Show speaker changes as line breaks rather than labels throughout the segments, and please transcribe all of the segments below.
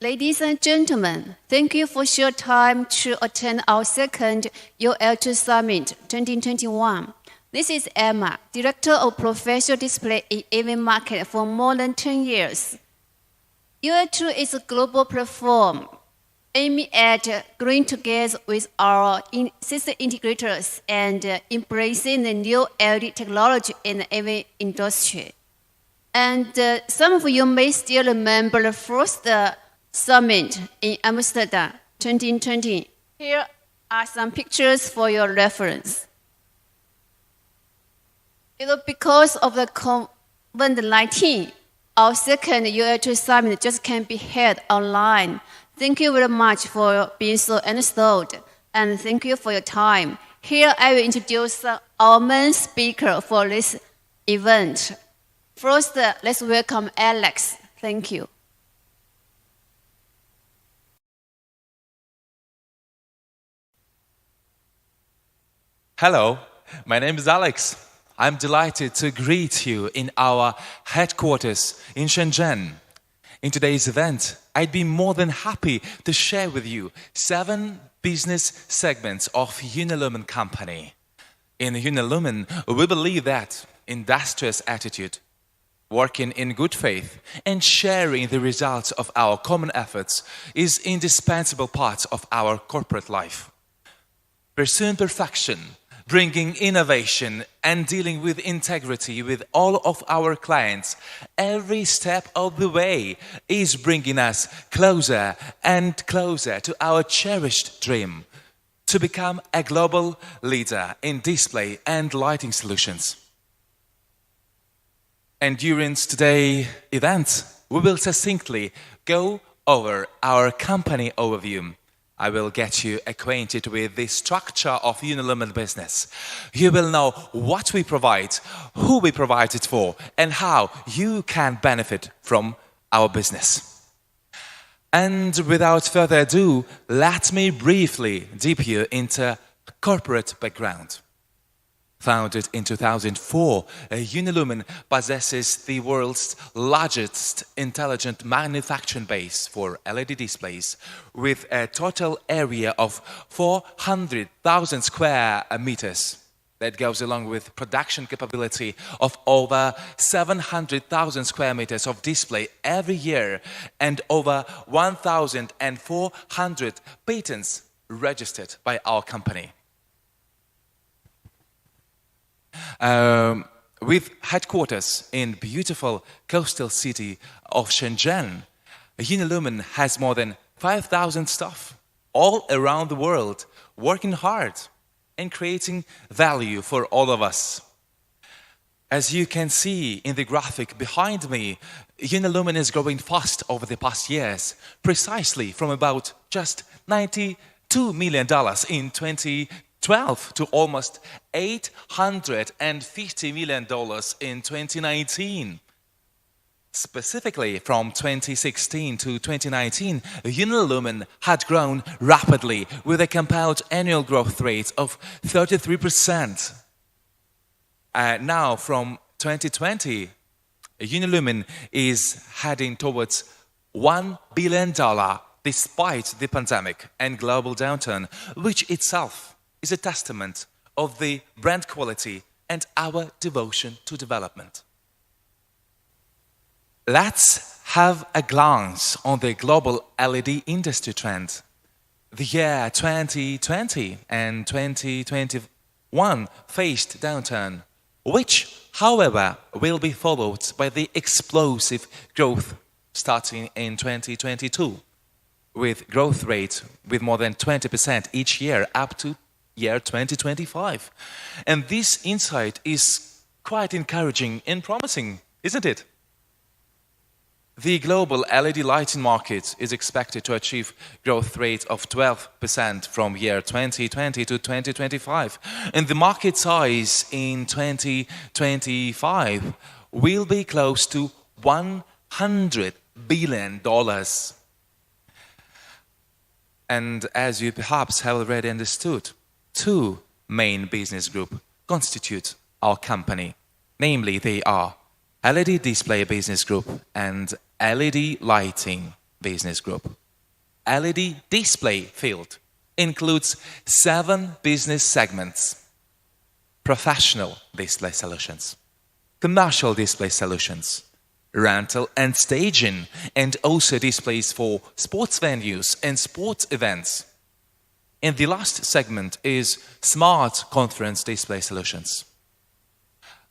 Ladies and gentlemen, thank you for your time to attend our second UL2 Summit 2021. This is Emma, Director of Professional Display in event market for more than 10 years. UL2 is a global platform aiming at growing together with our system integrators and embracing the new LED technology in the event industry. And some of you may still remember the first summit in Amsterdam 2020. Here are some pictures for your reference. Because of the COVID-19, our second UL2 Summit just can't be held online. Thank you very much for being so understood, and thank you for your time. Here I will introduce our main speaker for this event. First, let's welcome Alex. Thank you.
Hello, my name is Alex. I'm delighted to greet you in our headquarters in Shenzhen. In today's event, I'd be more than happy to share with you 7 business segments of Unilumin company. In Unilumin, we believe that industrious attitude, working in good faith, and sharing the results of our common efforts is indispensable part of our corporate life. Pursuing perfection, bringing innovation and dealing with integrity with all of our clients every step of the way is bringing us closer and closer to our cherished dream to become a global leader in display and lighting solutions. And during today's event, we will succinctly go over our company overview. I will get you acquainted with the structure of Unilumin business. You will know what we provide, who we provide it for, and how you can benefit from our business. And without further ado, let me briefly dip you into corporate background. Founded in 2004, Unilumin possesses the world's largest intelligent manufacturing base for LED displays with a total area of 400,000 square meters. That goes along with production capability of over 700,000 square meters of display every year and over 1,400 patents registered by our company. With headquarters in beautiful coastal city of Shenzhen, Unilumin has more than 5,000 staff all around the world working hard and creating value for all of us. As you can see in the graphic behind me, Unilumin is growing fast over the past years, precisely from about just $92 million in 2012 to almost $850 million in 2019. Specifically, from 2016 to 2019, Unilumin had grown rapidly with a compound annual growth rate of 33%. Now, from 2020, Unilumin is heading towards $1 billion despite the pandemic and global downturn, which itself is a testament of the brand quality and our devotion to development. Let's have a glance on the global LED industry trend. The year 2020 and 2021 faced downturn, which, however, will be followed by the explosive growth starting in 2022, with growth rate with more than 20% each year up to year 2025. And this insight is quite encouraging and promising, isn't it? The global LED lighting market is expected to achieve growth rate of 12% from year 2020 to 2025. And the market size in 2025 will be close to $100 billion. And as you perhaps have already understood, 2 main business groups constitute our company. Namely, they are LED Display Business Group and LED Lighting business group. LED display field includes 7 business segments: professional display solutions, commercial display solutions, rental and staging, and also displays for sports venues and sports events. And the last segment is smart conference display solutions.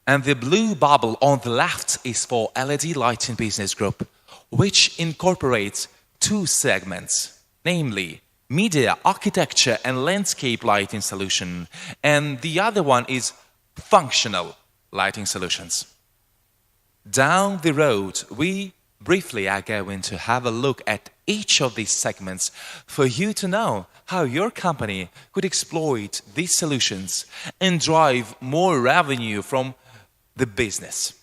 And the blue bubble on the left is for LED lighting business group, which incorporates 2 segments, namely media, architecture and landscape lighting solution, and the other one is functional lighting solutions. Down the road, we briefly are going to have a look at each of these segments for you to know how your company could exploit these solutions and drive more revenue from the business.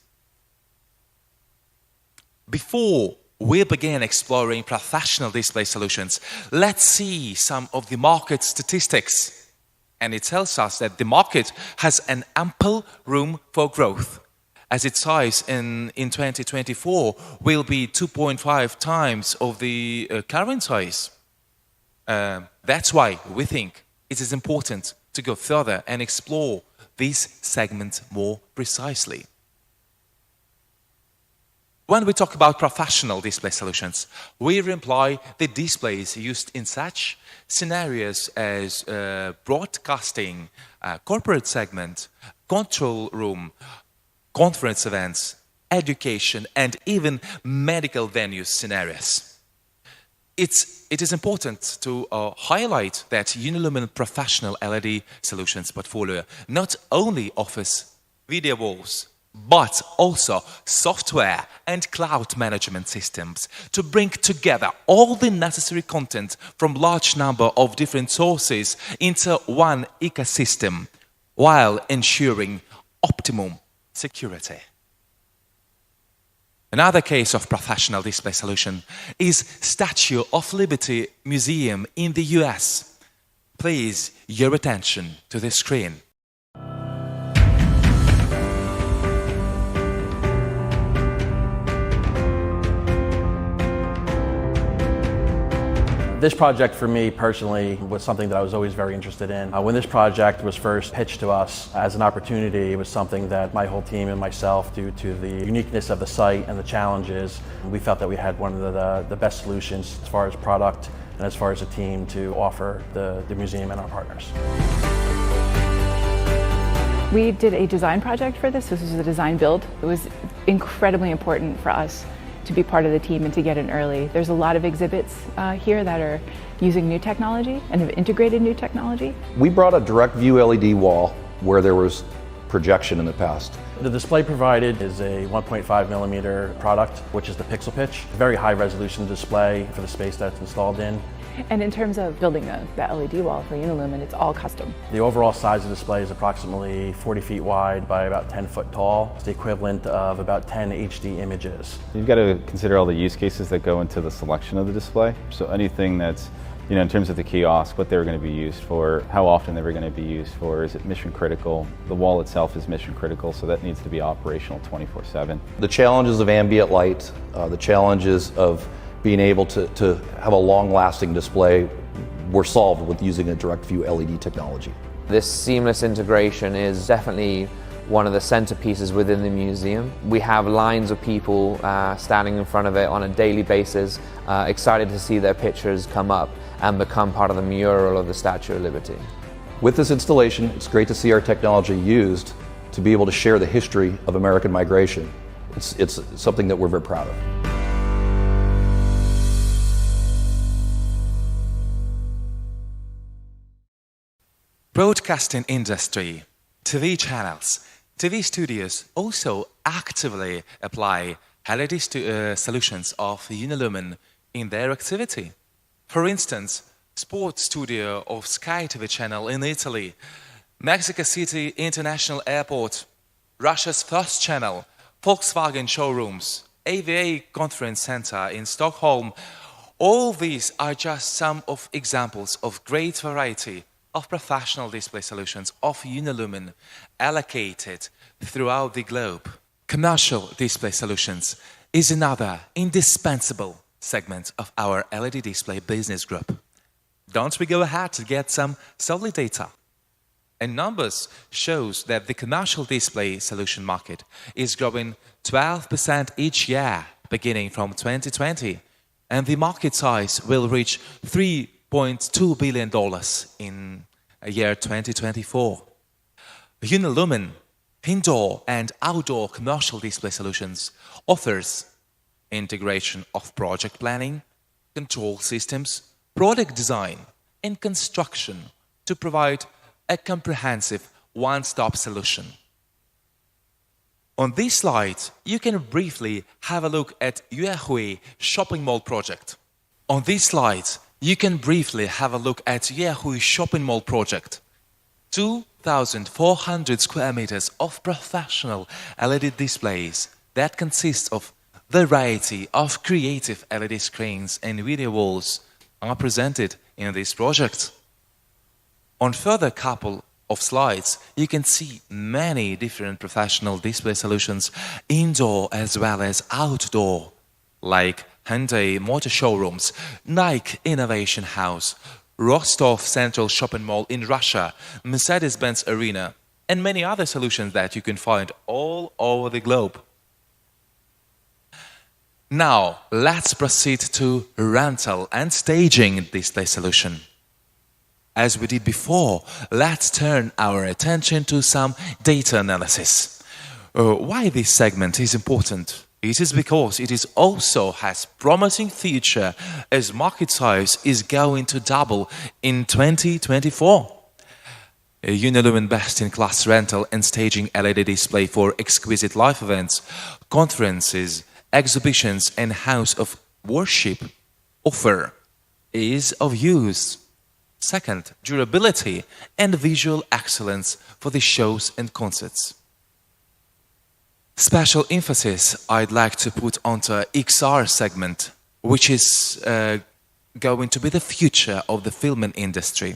Before we begin exploring professional display solutions, let's see some of the market statistics. And it tells us that the market has an ample room for growth, as its size in 2024 will be 2.5 times of the current size. That's why we think it is important to go further and explore this segment more precisely. When we talk about professional display solutions, we imply the displays used in such scenarios as broadcasting, corporate segment, control room, conference events, education, and even medical venues scenarios. It is important to highlight that Unilumin Professional LED Solutions portfolio not only offers video walls, but also software and cloud management systems to bring together all the necessary content from large number of different sources into one ecosystem while ensuring optimum security. Another case of professional display solution is Statue of Liberty Museum in the US. Please, your attention to the screen.
This project for me personally was something that I was always very interested in. When this project was first pitched to us as an opportunity, it was something that my whole team and myself, due to the uniqueness of the site and the challenges, we felt that we had one of the best solutions as far as product and as far as a team to offer the museum and our partners.
We did a design project for this. This was a design build. It was incredibly important for us to be part of the team and to get in early. There's a lot of exhibits here that are using new technology and have integrated new technology.
We brought a direct view LED wall where there was projection in the past.
The display provided is a 1.5 millimeter product, which is the pixel pitch. Very high resolution display for the space that it's installed in.
And in terms of building the LED wall for Unilumin, it's all custom.
The overall size of the display is approximately 40 feet wide by about 10 foot tall. It's the equivalent of about 10 HD images.
You've got to consider all the use cases that go into the selection of the display. So anything that's, in terms of the kiosk, what they're going to be used for, how often they were going to be used for, is it mission critical? The wall itself is mission critical, so that needs to be operational 24/7.
The challenges of ambient light, the challenges of being able to have a long-lasting display were solved with using a direct view LED technology.
This seamless integration is definitely one of the centerpieces within the museum. We have lines of people standing in front of it on a daily basis, excited to see their pictures come up and become part of the mural of the Statue of Liberty.
With this installation, it's great to see our technology used to be able to share the history of American migration. It's something that we're very proud of.
Broadcasting industry, TV channels, TV studios also actively apply LED solutions of Unilumin in their activity. For instance, sports studio of Sky TV channel in Italy, Mexico City International Airport, Russia's first channel, Volkswagen showrooms, AVA Conference Center in Stockholm. All these are just some of examples of great variety of professional display solutions of Unilumin allocated throughout the globe. Commercial display solutions is another indispensable segment of our LED display business group. Don't we go ahead to get some solid data? And numbers shows that the commercial display solution market is growing 12% each year beginning from 2020, and the market size will reach $3.2 billion in year 2024. Unilumin indoor and outdoor commercial display solutions offers integration of project planning, control systems, product design, and construction to provide a comprehensive one-stop solution. On this slide, you can briefly have a look at UL2 shopping mall project. On this slide, you can briefly have a look at UL2 shopping mall project. 2,400 square meters of professional LED displays that consist of a variety of creative LED screens and video walls are presented in this project. On further couple of slides, you can see many different professional display solutions indoor as well as outdoor, like Hyundai Motor Showrooms, Nike Innovation House, Rostov Central Shopping Mall in Russia, Mercedes-Benz Arena, and many other solutions that you can find all over the globe. Now, let's proceed to rental and staging display solution. As we did before, let's turn our attention to some data analysis. Why this segment is important? It is because it is also has promising future as market size is going to double in 2024. Unilumin best-in-class rental and staging LED display for exquisite live events, conferences, exhibitions and house of worship offer ease of use. Second, durability and visual excellence for the shows and concerts. Special emphasis I'd like to put onto XR segment, which is going to be the future of the filming industry.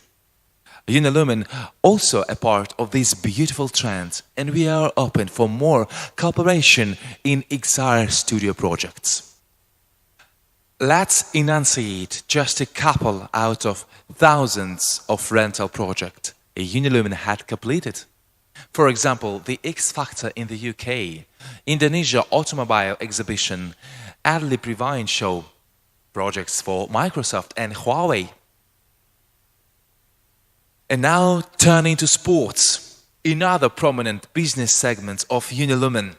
Unilumin also a part of this beautiful trend, and we are open for more cooperation in XR studio projects. Let's enunciate just a couple out of thousands of rental projects Unilumin had completed. For example, the X Factor in the UK, Indonesia Automobile Exhibition, Adley Previne Show, projects for Microsoft and Huawei. And now turning to sports, another prominent business segment of Unilumin.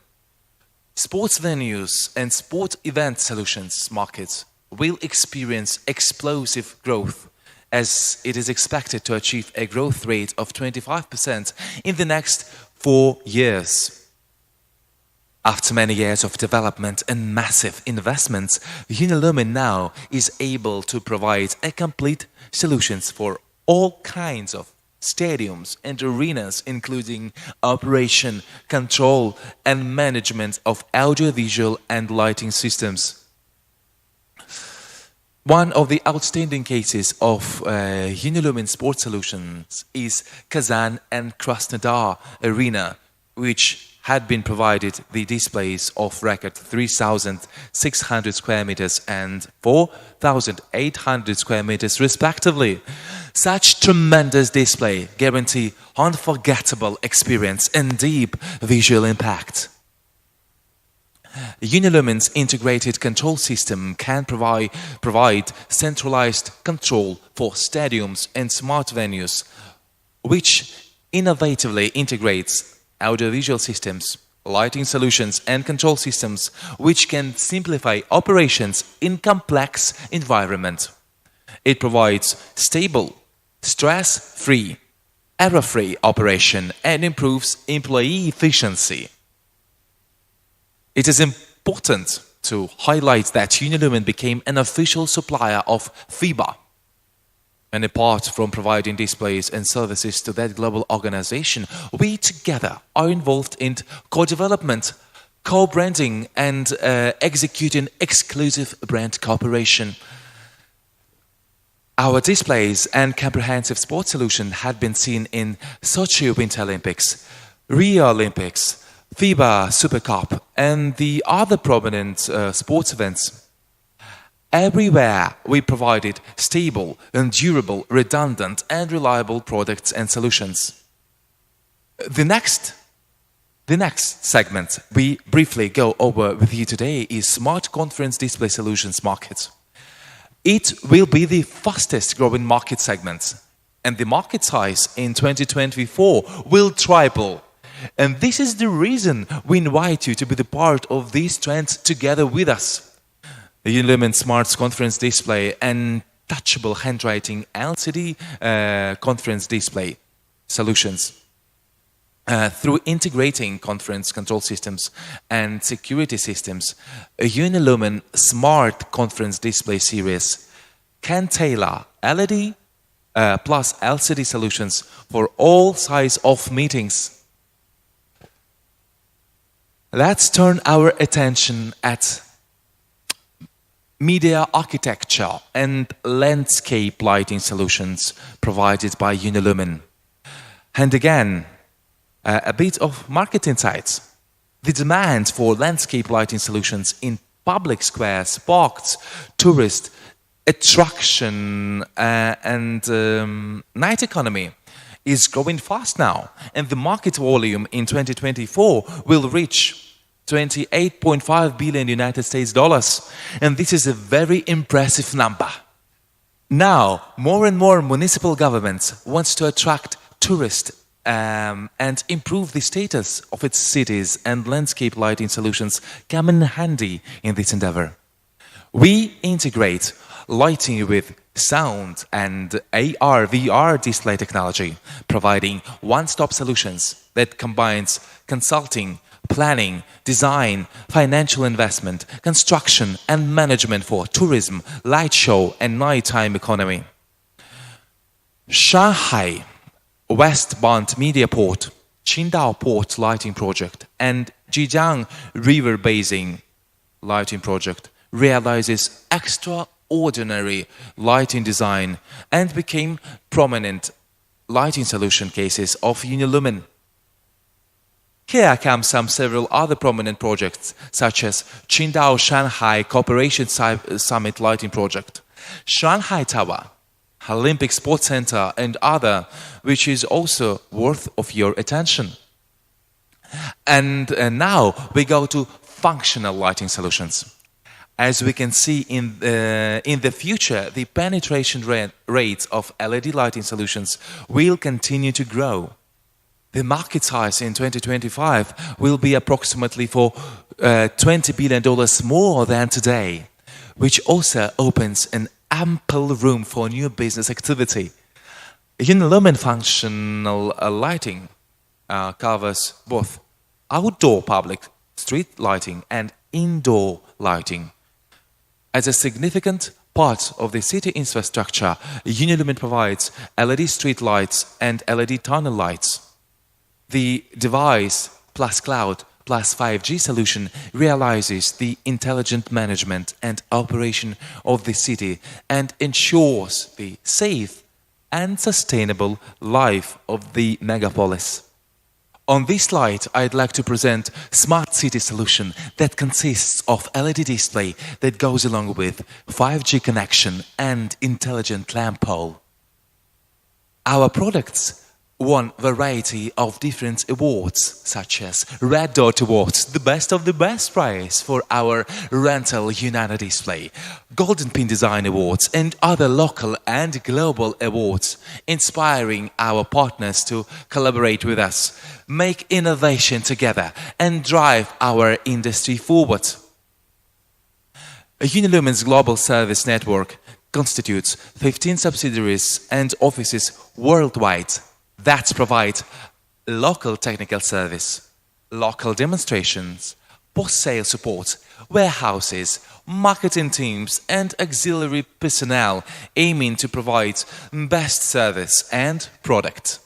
Sports venues and sport event solutions markets will experience explosive growth as it is expected to achieve a growth rate of 25% in the next 4 years. After many years of development and massive investments, Unilumin now is able to provide a complete solutions for all kinds of stadiums and arenas, including operation, control, and management of audiovisual and lighting systems. One of the outstanding cases of Unilumin Sports Solutions is Kazan and Krasnodar Arena, which had been provided the displays of record 3,600 square meters and 4,800 square meters respectively. Such tremendous display guarantee unforgettable experience and deep visual impact. Unilumin's integrated control system can provide centralized control for stadiums and smart venues, which innovatively integrates audiovisual systems, lighting solutions and control systems, which can simplify operations in complex environment. It provides stable, stress-free, error-free operation and improves employee efficiency. It is important to highlight that Unilumin became an official supplier of FIBA. And apart from providing displays and services to that global organization, we together are involved in co-development, co-branding and executing exclusive brand cooperation. Our displays and comprehensive sports solution had been seen in Sochi Winter Olympics, Rio Olympics, FIBA Super Cup and the other prominent sports events. Everywhere we provided stable and durable, redundant and reliable products and solutions. The next segment we briefly go over with you today is Smart Conference Display Solutions market. It will be the fastest growing market segment, and the market size in 2024 will triple. And this is the reason we invite you to be the part of these trends together with us. The UL2 Smart Conference Display and touchable handwriting LCD conference display solutions. Through integrating conference control systems and security systems, a UL2 Smart Conference Display series can tailor LED plus LCD solutions for all sizes of meetings. Let's turn our attention at media architecture and landscape lighting solutions provided by UL2. And again, a bit of market insights. The demand for landscape lighting solutions in public squares, parks, tourist attraction and night economy is growing fast now, and the market volume in 2024 will reach 28.5 billion United States dollars, and this is a very impressive number. Now, more and more municipal governments want to attract tourists and improve the status of its cities, and landscape lighting solutions come in handy in this endeavor. We integrate lighting with sound and AR/VR display technology, providing one-stop solutions that combines consulting, planning, design, financial investment, construction and management for tourism, light show and nighttime economy. Shanghai Westbound Media Port, Qingdao Port Lighting Project and Zhejiang River Basin Lighting Project realizes extraordinary lighting design and became prominent lighting solution cases of UL2. Here come several other prominent projects, such as Qingdao Shanghai Cooperation Summit Lighting Project, Shanghai Tower, Olympic Sports Center, and other, which is also worth of your attention. And now we go to functional lighting solutions. As we can see in the future, the penetration rates of LED lighting solutions will continue to grow. The market size in 2025 will be approximately for $20 billion more than today, which also opens an ample room for new business activity. UL2 functional lighting covers both outdoor public street lighting and indoor lighting. As a significant part of the city infrastructure, UL2 provides LED street lights and LED tunnel lights. The device plus cloud plus 5G solution realizes the intelligent management and operation of the city and ensures the safe and sustainable life of the megapolis. On this slide, I'd like to present Smart City solution that consists of LED display that goes along with 5G connection and intelligent lamp pole. Our products won variety of different awards, such as Red Dot Awards, the best of the best prize for our rental United display, Golden Pin Design Awards, and other local and global awards, inspiring our partners to collaborate with us, make innovation together, and drive our industry forward. UL2's global service network constitutes 15 subsidiaries and offices worldwide that provide local technical service, local demonstrations, post-sale support, warehouses, marketing teams, and auxiliary personnel aiming to provide best service and product.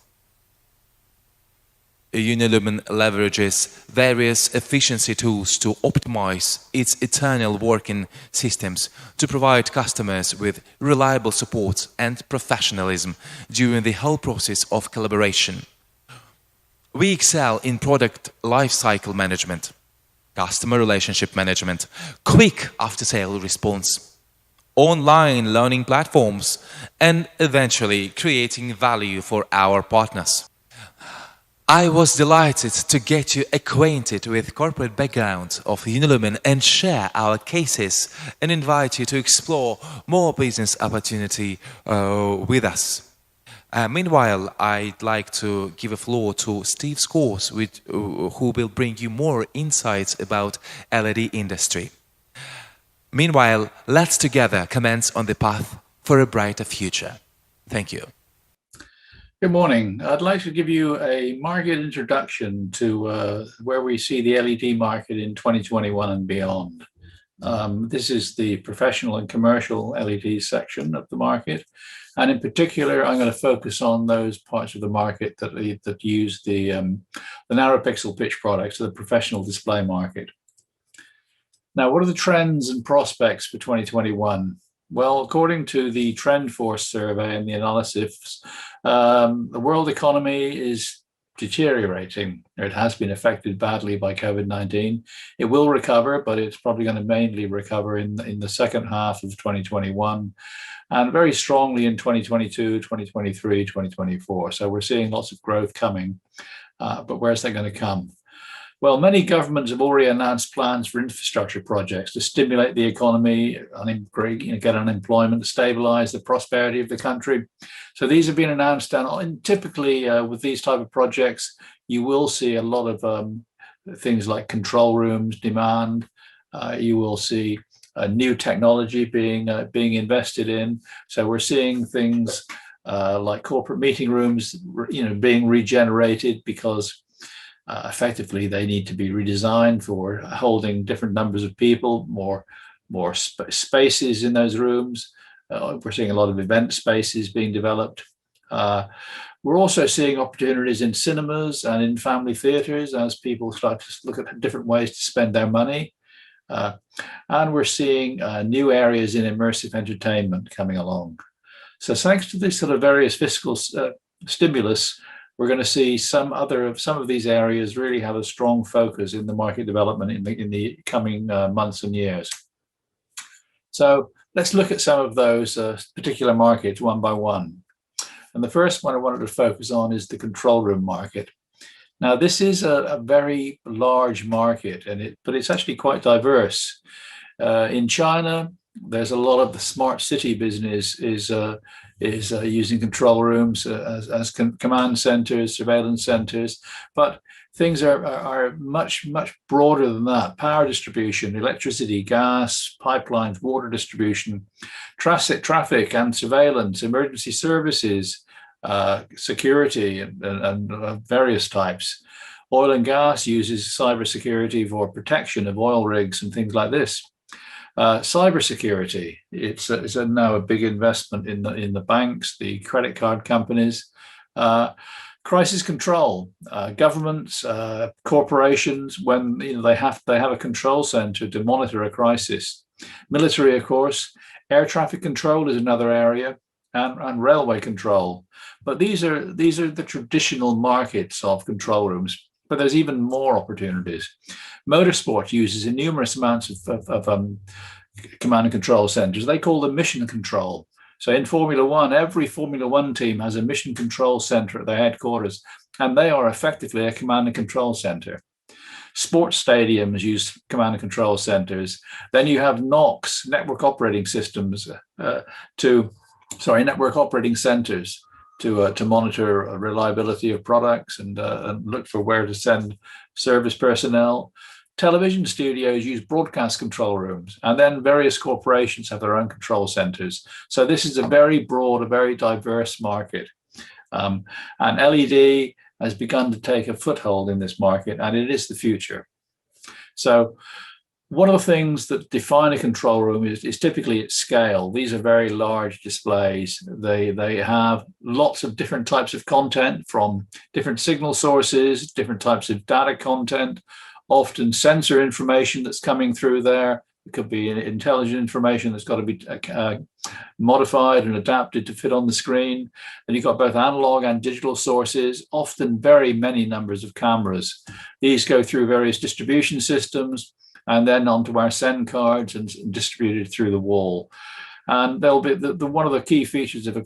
UL2 leverages various efficiency tools to optimize its internal working systems to provide customers with reliable support and professionalism during the whole process of collaboration. We excel in product lifecycle management, customer relationship management, quick after-sale response, online learning platforms, and eventually creating value for our partners. I was delighted to get you acquainted with corporate background of Unilumin and share our cases and invite you to explore more business opportunity with us. Meanwhile, I'd like to give a floor to Steve Scores, who will bring you more insights about LED industry. Meanwhile, let's together commence on the path for a brighter future. Thank you.
Good morning. I'd like to give you a market introduction to where we see the LED market in 2021 and beyond. This is the professional and commercial LED section of the market. And in particular, I'm going to focus on those parts of the market that use the narrow pixel pitch products, so the professional display market. Now, what are the trends and prospects for 2021? Well, according to the TrendForce survey and the analysis, the world economy is deteriorating. It has been affected badly by COVID-19. It will recover, but it's probably going to mainly recover in the second half of 2021 and very strongly in 2022, 2023, 2024. So we're seeing lots of growth coming, but where's that going to come? Well, many governments have already announced plans for infrastructure projects to stimulate the economy, get unemployment, stabilize the prosperity of the country. So these have been announced, and typically with these type of projects, you will see a lot of things like control rooms demand. You will see new technology being invested in. So we're seeing things like corporate meeting rooms, being regenerated because effectively they need to be redesigned for holding different numbers of people, more spaces in those rooms. We're seeing a lot of event spaces being developed. We're also seeing opportunities in cinemas and in family theaters as people start to look at different ways to spend their money. And we're seeing new areas in immersive entertainment coming along. So thanks to this sort of various fiscal stimulus, we're going to see some of these areas really have a strong focus in the market development in the coming months and years. So let's look at some of those particular markets one by one. And the first one I wanted to focus on is the control room market. Now, this is a very large market, but it's actually quite diverse. In China, there's a lot of the smart city business is using control rooms as command centers, surveillance centers, but things are much broader than that. Power distribution, electricity, gas, pipelines, water distribution, traffic and surveillance, emergency services, security and various types. Oil and gas uses cybersecurity for protection of oil rigs and things like this. Cybersecurity, it's now a big investment in the banks, the credit card companies. Crisis control, governments, corporations, when they have a control center to monitor a crisis. Military, of course. Air traffic control is another area, and railway control. But these are the traditional markets of control rooms. But there's even more opportunities. Motorsport uses enormous amounts of command and control centers. They call them mission control. So in Formula One, every Formula One team has a mission control center at their headquarters, and they are effectively a command and control center. Sports stadiums use command and control centers. Then you have NOCs, network operating systems, network operating centers to monitor reliability of products and look for where to send service personnel. Television studios use broadcast control rooms, and then various corporations have their own control centers. So this is a very broad, a very diverse market. And LED has begun to take a foothold in this market, and it is the future. So one of the things that define a control room is typically its scale. These are very large displays. They have lots of different types of content from different signal sources, different types of data content, often sensor information that's coming through there. It could be intelligent information that's got to be modified and adapted to fit on the screen. And you've got both analog and digital sources, often very many numbers of cameras. These go through various distribution systems and then onto our send cards and distributed through the wall. And there'll be one of the key features of a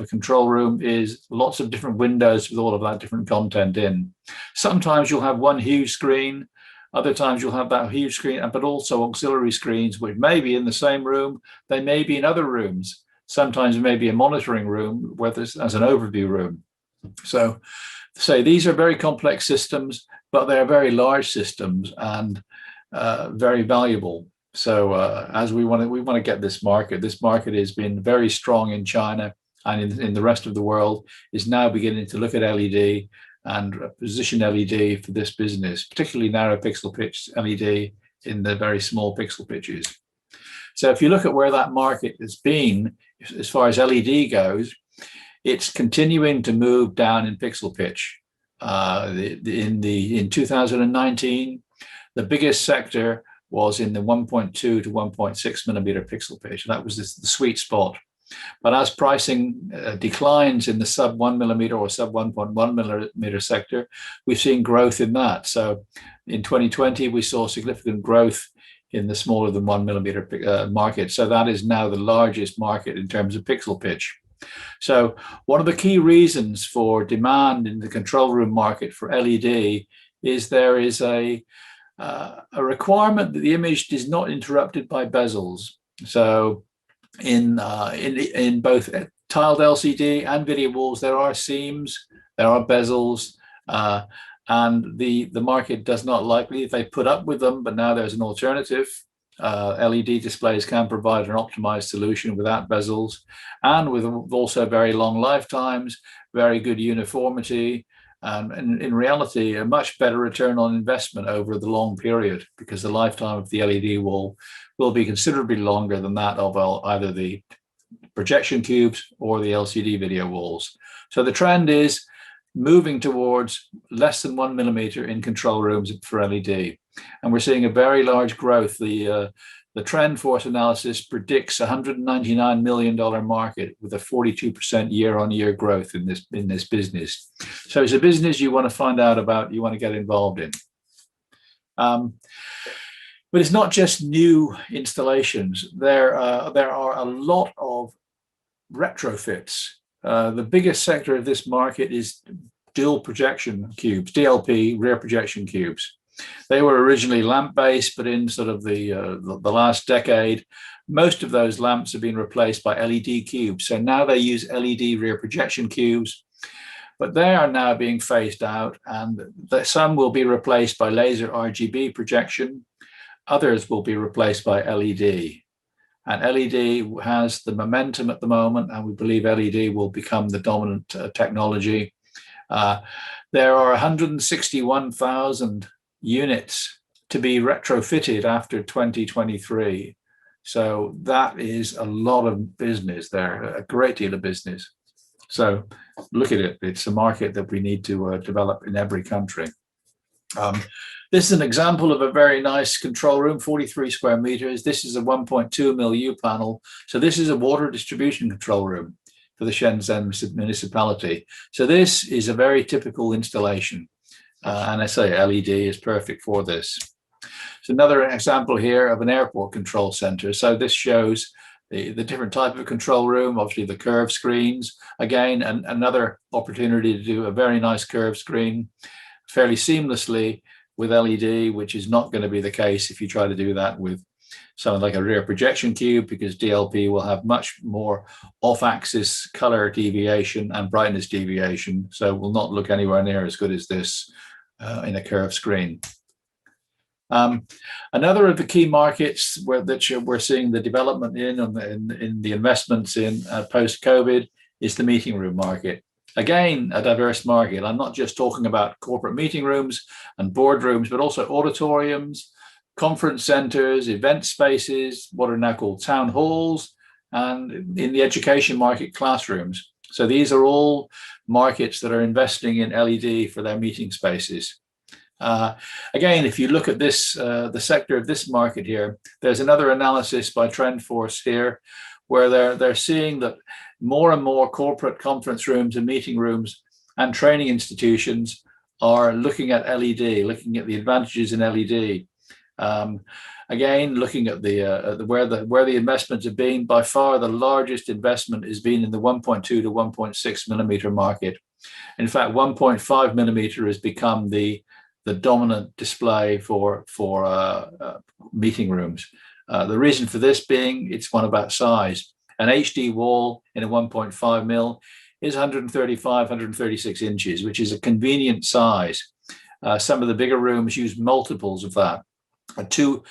control room is lots of different windows with all of that different content in. Sometimes you'll have one huge screen. Other times you'll have that huge screen, but also auxiliary screens, which may be in the same room. They may be in other rooms. Sometimes it may be a monitoring room, whether it's as an overview room. So these are very complex systems, but they're very large systems and very valuable. So as we want to get this market has been very strong in China and in the rest of the world is now beginning to look at LED and position LED for this business, particularly narrow pixel pitch LED in the very small pixel pitches. So if you look at where that market has been, as far as LED goes, it's continuing to move down in pixel pitch. In 2019, the biggest sector was in the 1.2 to 1.6 millimeter pixel pitch. That was the sweet spot. But as pricing declines in the sub 1 millimeter or sub 1.1 millimeter sector, we've seen growth in that. So in 2020, we saw significant growth in the smaller than 1 millimeter market. So that is now the largest market in terms of pixel pitch. So one of the key reasons for demand in the control room market for LED is there is a requirement that the image is not interrupted by bezels. So in both tiled LCD and video walls, there are seams, there are bezels, and the market does not like it. They put up with them, but now there's an alternative. LED displays can provide an optimized solution without bezels and with also very long lifetimes, very good uniformity, and in reality, a much better return on investment over the long period because the lifetime of the LED wall will be considerably longer than that of either the projection cubes or the LCD video walls. So the trend is moving towards less than 1 millimeter in control rooms for LED. And we're seeing a very large growth. The Trend Force analysis predicts $199 million market with a 42% year-on-year growth in this business. So it's a business you want to find out about, you want to get involved in. But it's not just new installations. There are a lot of retrofits. The biggest sector of this market is dual projection cubes, DLP, rear projection cubes. They were originally lamp-based, but in sort of the last decade, most of those lamps have been replaced by LED cubes. So now they use LED rear projection cubes, but they are now being phased out, and some will be replaced by laser RGB projection. Others will be replaced by LED. And LED has the momentum at the moment, and we believe LED will become the dominant technology. There are 161,000 units to be retrofitted after 2023. So that is a lot of business there, a great deal of business. So look at it. It's a market that we need to develop in every country. This is an example of a very nice control room, 43 square meters. This is a 1.2 mil U panel. So this is a water distribution control room for the Shenzhen municipality. So this is a very typical installation. And I say LED is perfect for this. It's another example here of an airport control center. So this shows the different type of control room, obviously the curved screens. Again, another opportunity to do a very nice curved screen fairly seamlessly with LED, which is not going to be the case if you try to do that with something like a rear projection cube, because DLP will have much more off-axis color deviation and brightness deviation, so will not look anywhere near as good as this in a curved screen. Another of the key markets that we're seeing the development in the investments in post-COVID is the meeting room market. Again, a diverse market. I'm not just talking about corporate meeting rooms and boardrooms, but also auditoriums, conference centers, event spaces, what are now called town halls, and in the education market, classrooms. So these are all markets that are investing in LED for their meeting spaces. Again, if you look at this, the sector of this market here, there's another analysis by TrendForce here, where they're seeing that more and more corporate conference rooms and meeting rooms and training institutions are looking at LED, looking at the advantages in LED. Again, looking at where the investments have been, by far the largest investment has been in the 1.2 to 1.6 millimeter market. In fact, 1.5 millimeter has become the dominant display for meeting rooms. The reason for this being it's one about size. An HD wall in a 1.5 mil is 135, 136 inches, which is a convenient size. Some of the bigger rooms use multiples of that. A 2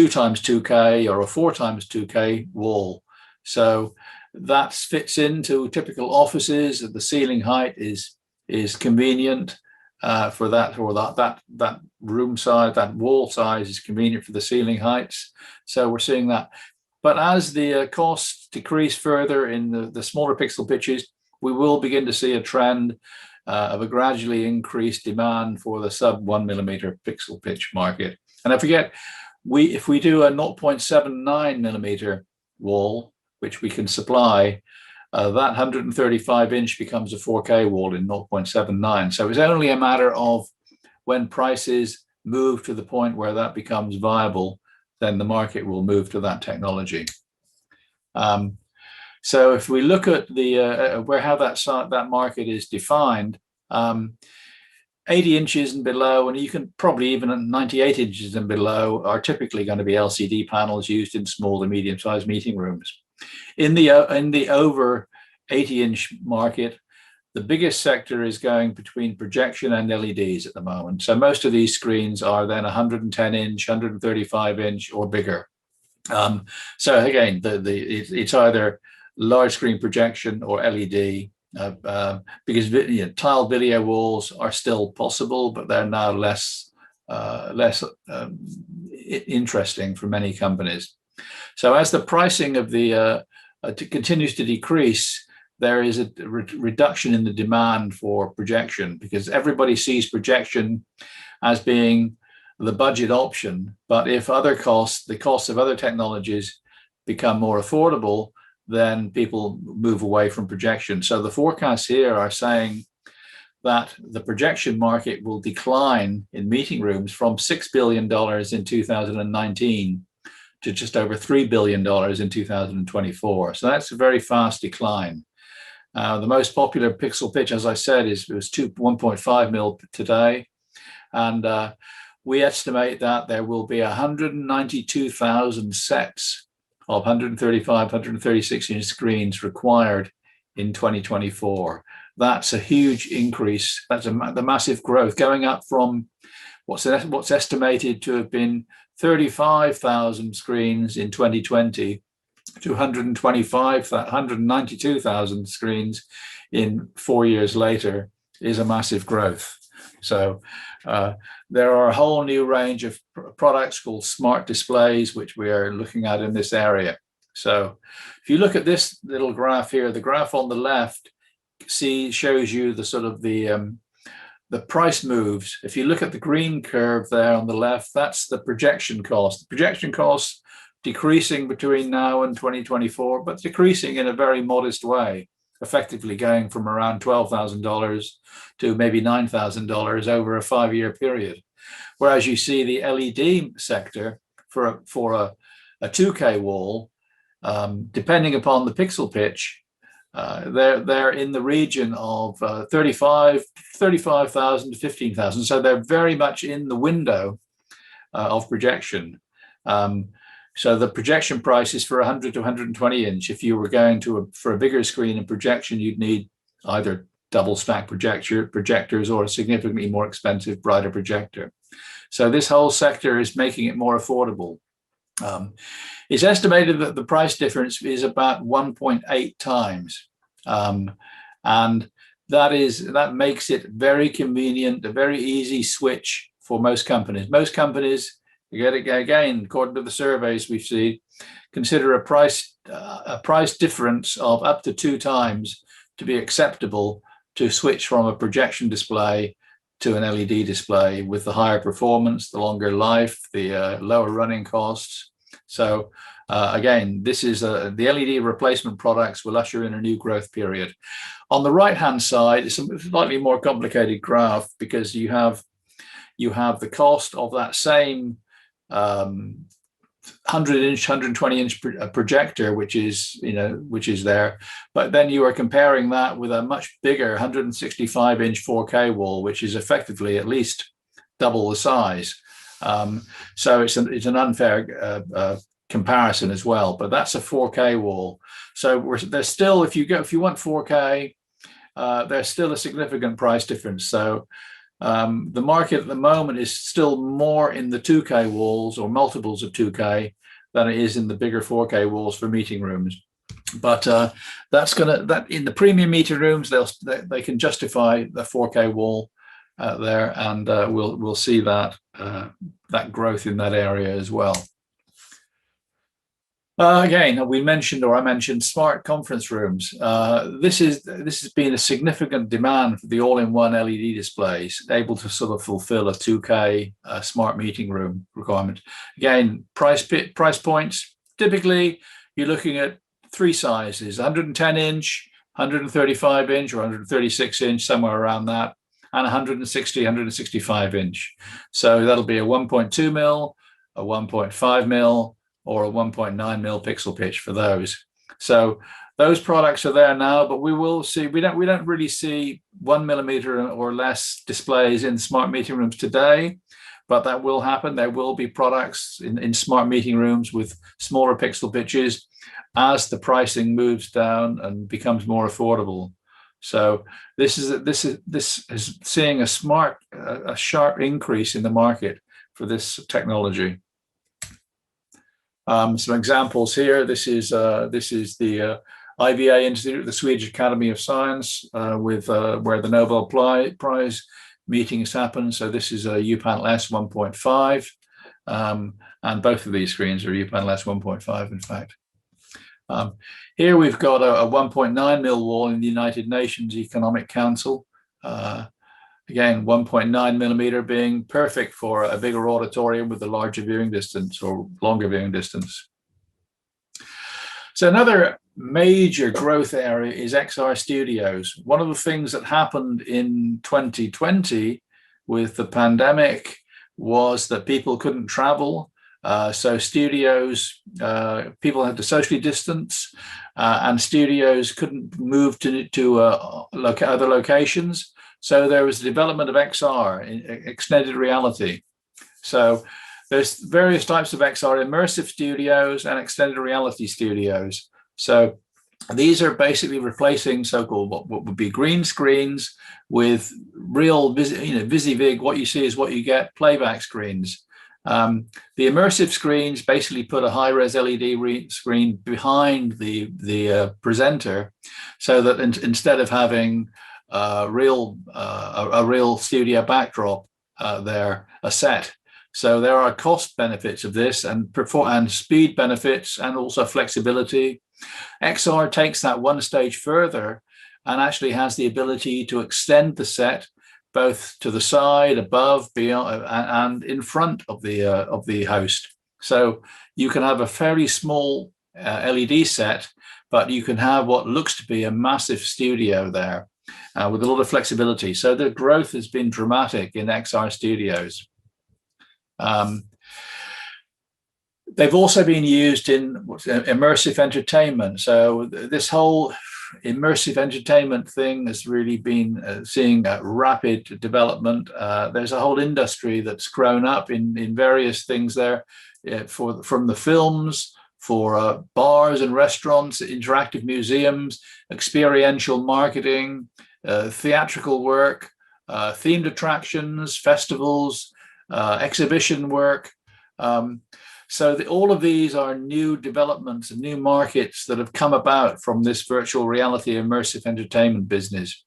times 2K or a 4 times 2K wall. So that fits into typical offices. The ceiling height is convenient for that, or that room size, that wall size is convenient for the ceiling heights. So we're seeing that. But as the costs decrease further in the smaller pixel pitches, we will begin to see a trend of a gradually increased demand for the sub 1 millimeter pixel pitch market. And I forget, if we do a 0.79 millimeter wall, which we can supply, that 135 inch becomes a 4K wall in 0.79. So it's only a matter of when prices move to the point where that becomes viable, then the market will move to that technology. So if we look at how that market is defined, 80 inches and below, and you can probably even at 98 inches and below, are typically going to be LCD panels used in small to medium-sized meeting rooms. In the over 80-inch market, the biggest sector is going between projection and LEDs at the moment. So most of these screens are then 110-inch, 135-inch, or bigger. So again, it's either large screen projection or LED, because tiled video walls are still possible, but they're now less interesting for many companies. So as the pricing of the continues to decrease, there is a reduction in the demand for projection, because everybody sees projection as being the budget option. But if the costs of other technologies become more affordable, then people move away from projection. So the forecasts here are saying that the projection market will decline in meeting rooms from $6 billion in 2019 to just over $3 billion in 2024. So that's a very fast decline. The most popular pixel pitch, as I said, was 1.5 mil today. And we estimate that there will be 192,000 sets of 135, 136 inch screens required in 2024. That's a huge increase. That's the massive growth, going up from what's estimated to have been 35,000 screens in 2020 to 192,000 screens in 4 years later is a massive growth. So there are a whole new range of products called smart displays, which we are looking at in this area. So if you look at this little graph here, the graph on the left shows you the sort of the price moves. If you look at the green curve there on the left, that's the projection cost. The projection cost decreasing between now and 2024, but decreasing in a very modest way, effectively going from around $12,000 to maybe $9,000 over a 5-year period. Whereas you see the LED sector for a 2K wall, depending upon the pixel pitch, they're in the region of 35,000 to 15,000. So they're very much in the window of projection. So the projection price is for 100 to 120 inch. If you were going for a bigger screen and projection, you'd need either double stack projectors or a significantly more expensive, brighter projector. So this whole sector is making it more affordable. It's estimated that the price difference is about 1.8 times. And that makes it very convenient, a very easy switch for most companies. Most companies, again, according to the surveys we've seen, consider a price difference of up to 2 times to be acceptable to switch from a projection display to an LED display, with the higher performance, the longer life, the lower running costs. So again, this is the LED replacement products will usher in a new growth period. On the right-hand side, it's a slightly more complicated graph, because you have the cost of that same 100-inch, 120-inch projector, which is there, but then you are comparing that with a much bigger 165-inch 4K wall, which is effectively at least double the size. So it's an unfair comparison as well. But that's a 4K wall. So there's still, if you want 4K, there's still a significant price difference. So the market at the moment is still more in the 2K walls or multiples of 2K than it is in the bigger 4K walls for meeting rooms. But that in the premium meeting rooms, they can justify the 4K wall there, and we'll see that growth in that area as well. Again, I mentioned smart conference rooms. This has been a significant demand for the all-in-one LED displays, able to sort of fulfill a 2K smart meeting room requirement. Again, price points. Typically, you're looking at three sizes: 110-inch, 135-inch, or 136-inch, somewhere around that, and 160, 165-inch. So that'll be a 1.2 mil, a 1.5 mil, or a 1.9 mil pixel pitch for those. So those products are there now, but we will see, we don't really see 1 millimeter or less displays in smart meeting rooms today, but that will happen. There will be products in smart meeting rooms with smaller pixel pitches as the pricing moves down and becomes more affordable. So this is seeing a sharp increase in the market for this technology. Some examples here. This is the IVA Institute, the Swedish Academy of Science, where the Nobel Prize meeting has happened. So this is a UPanel S 1.5, and both of these screens are UPanel S 1.5, in fact. Here we've got a 1.9 mil wall in the United Nations Economic Council. Again, 1.9 millimeter being perfect for a bigger auditorium with a larger viewing distance or longer viewing distance. So another major growth area is XR studios. One of the things that happened in 2020 with the pandemic was that people couldn't travel. So studios, people had to socially distance, and studios couldn't move to other locations. So there was the development of XR, extended reality. So there's various types of XR: immersive studios and extended reality studios. So these are basically replacing so-called what would be green screens with real, VisiVig. What you see is what you get. Playback screens. The immersive screens basically put a high-res LED screen behind the presenter, so that instead of having a real studio backdrop there, a set. So there are cost benefits of this, and speed benefits, and also flexibility. XR takes that one stage further and actually has the ability to extend the set both to the side, above, beyond, and in front of the host. So you can have a fairly small LED set, but you can have what looks to be a massive studio there with a lot of flexibility. So the growth has been dramatic in XR studios. They've also been used in immersive entertainment. So this whole immersive entertainment thing has really been seeing rapid development. There's a whole industry that's grown up in various things there, from the films, for bars and restaurants, interactive museums, experiential marketing, theatrical work, themed attractions, festivals, exhibition work. So all of these are new developments and new markets that have come about from this virtual reality immersive entertainment business.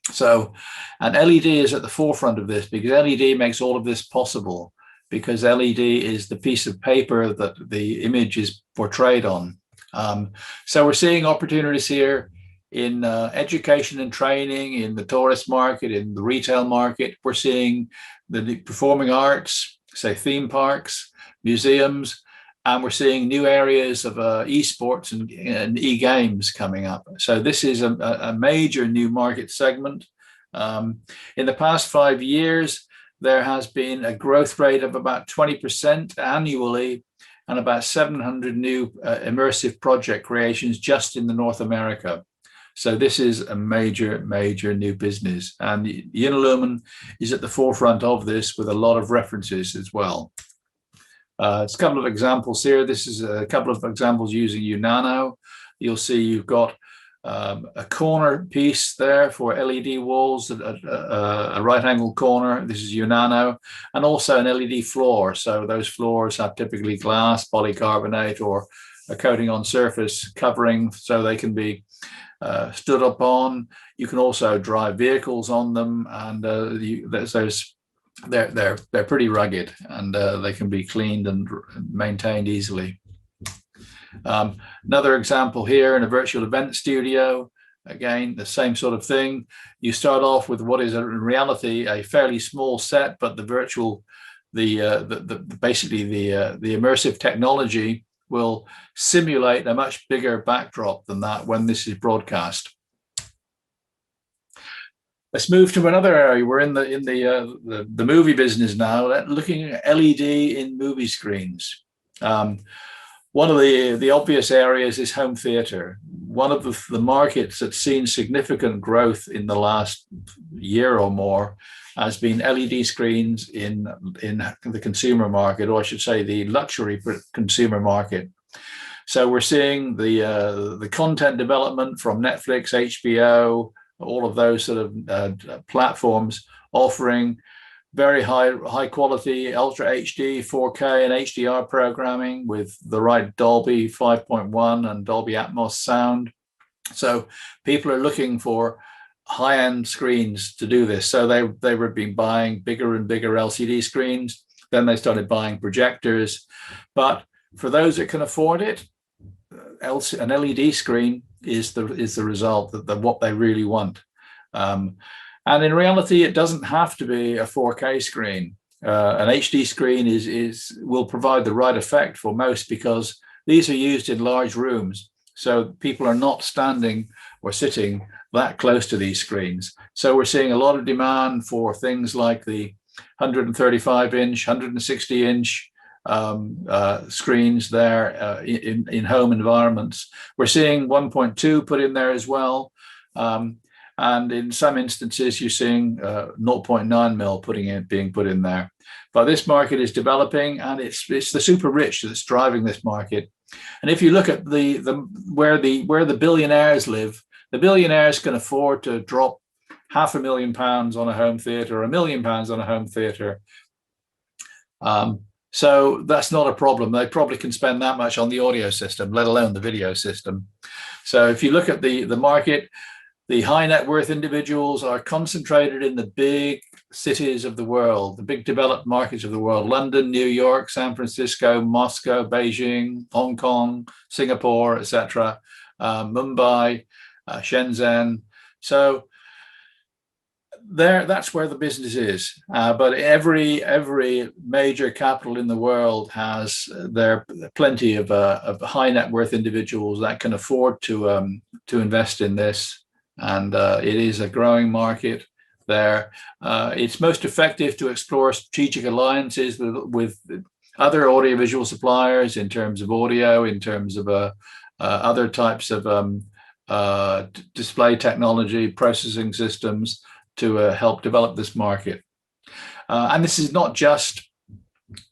So, and LED is at the forefront of this, because LED makes all of this possible, because LED is the piece of paper that the image is portrayed on. So we're seeing opportunities here in education and training, in the tourist market, in the retail market. We're seeing the performing arts, say theme parks, museums, and we're seeing new areas of esports and e-games coming up. So this is a major new market segment. In the past 5 years, there has been a growth rate of about 20% annually and about 700 new immersive project creations just in the North America. So this is a major, major new business. And Unilumin is at the forefront of this with a lot of references as well. It's a couple of examples here. This is a couple of examples using UNano. You'll see you've got a corner piece there for LED walls, a right angle corner. This is UNano, and also an LED floor. So those floors have typically glass, polycarbonate, or a coating on surface covering so they can be stood up on. You can also drive vehicles on them, and they're pretty rugged, and they can be cleaned and maintained easily. Another example here in a virtual event studio. Again, the same sort of thing. You start off with what is in reality a fairly small set, but the immersive technology will simulate a much bigger backdrop than that when this is broadcast. Let's move to another area. We're in the movie business now, looking at LED in movie screens. One of the obvious areas is home theater. One of the markets that's seen significant growth in the last year or more has been LED screens in the consumer market, or I should say the luxury consumer market. So we're seeing the content development from Netflix, HBO, all of those sort of platforms offering very high quality Ultra HD, 4K and HDR programming with the right Dolby 5.1 and Dolby Atmos sound. So people are looking for high-end screens to do this. So they were been buying bigger and bigger LCD screens. Then they started buying projectors. But for those that can afford it, an LED screen is the result of what they really want. And in reality, it doesn't have to be a 4K screen. An HD screen will provide the right effect for most, because these are used in large rooms. So people are not standing or sitting that close to these screens. So we're seeing a lot of demand for things like the 135-inch, 160-inch screens there in home environments. We're seeing 1.2 put in there as well. And in some instances, you're seeing 0.9 mil being put in there. But this market is developing, and it's the super rich that's driving this market. And if you look at where the billionaires live, the billionaires can afford to drop £500,000 on a home theatre or £1 million on a home theatre. So that's not a problem. They probably can spend that much on the audio system, let alone the video system. So if you look at the market, the high net worth individuals are concentrated in the big cities of the world, the big developed markets of the world: London, New York, San Francisco, Moscow, Beijing, Hong Kong, Singapore, etc., Mumbai, Shenzhen. So that's where the business is. But every major capital in the world has plenty of high net worth individuals that can afford to invest in this. And it is a growing market there. It's most effective to explore strategic alliances with other audiovisual suppliers in terms of audio, in terms of other types of display technology, processing systems to help develop this market. And this is not just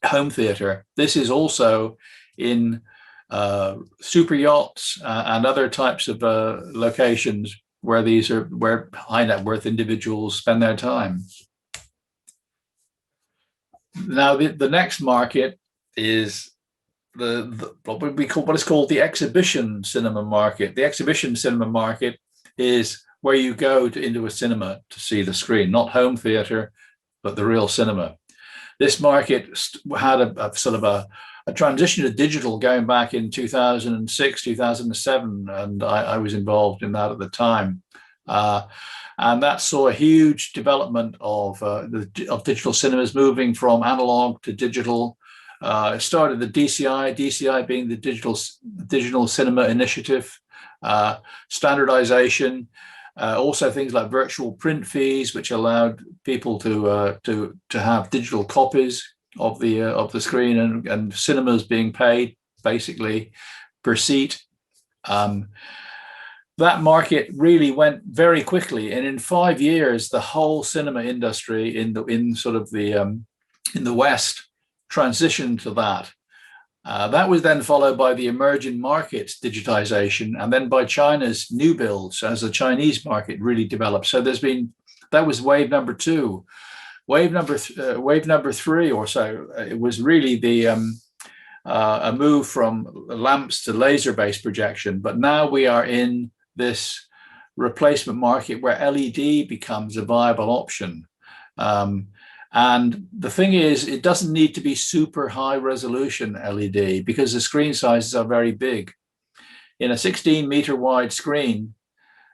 home theater. This is also in super yachts and other types of locations where high net worth individuals spend their time. Now, the next market is what is called the exhibition cinema market. The exhibition cinema market is where you go into a cinema to see the screen, not home theater, but the real cinema. This market had a sort of a transition to digital going back in 2006, 2007, and I was involved in that at the time. And that saw a huge development of digital cinemas moving from analog to digital. It started the DCI being the Digital Cinema Initiative, standardization. Also things like virtual print fees, which allowed people to have digital copies of the screen, and cinemas being paid basically per seat. That market really went very quickly, and in 5 years, the whole cinema industry in the West transitioned to that. That was then followed by the emerging markets digitization, and then by China's new builds as the Chinese market really developed. So that was wave number two. Wave number three or so, it was really a move from lamps to laser-based projection. But now we are in this replacement market where LED becomes a viable option. And the thing is, it doesn't need to be super high resolution LED because the screen sizes are very big. In a 16-meter wide screen,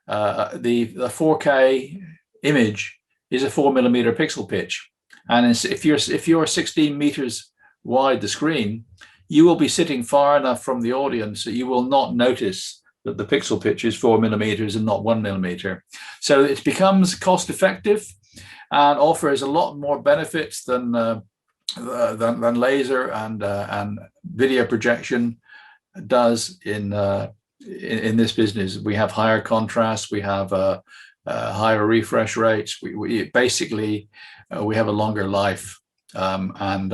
the 4K image is a 4mm pixel pitch. And if you're 16 meters wide, the screen, you will be sitting far enough from the audience that you will not notice that the pixel pitch is 4mm and not 1mm. So it becomes cost effective and offers a lot more benefits than laser and video projection does in this business. We have higher contrast, we have higher refresh rates. We basically have a longer life, and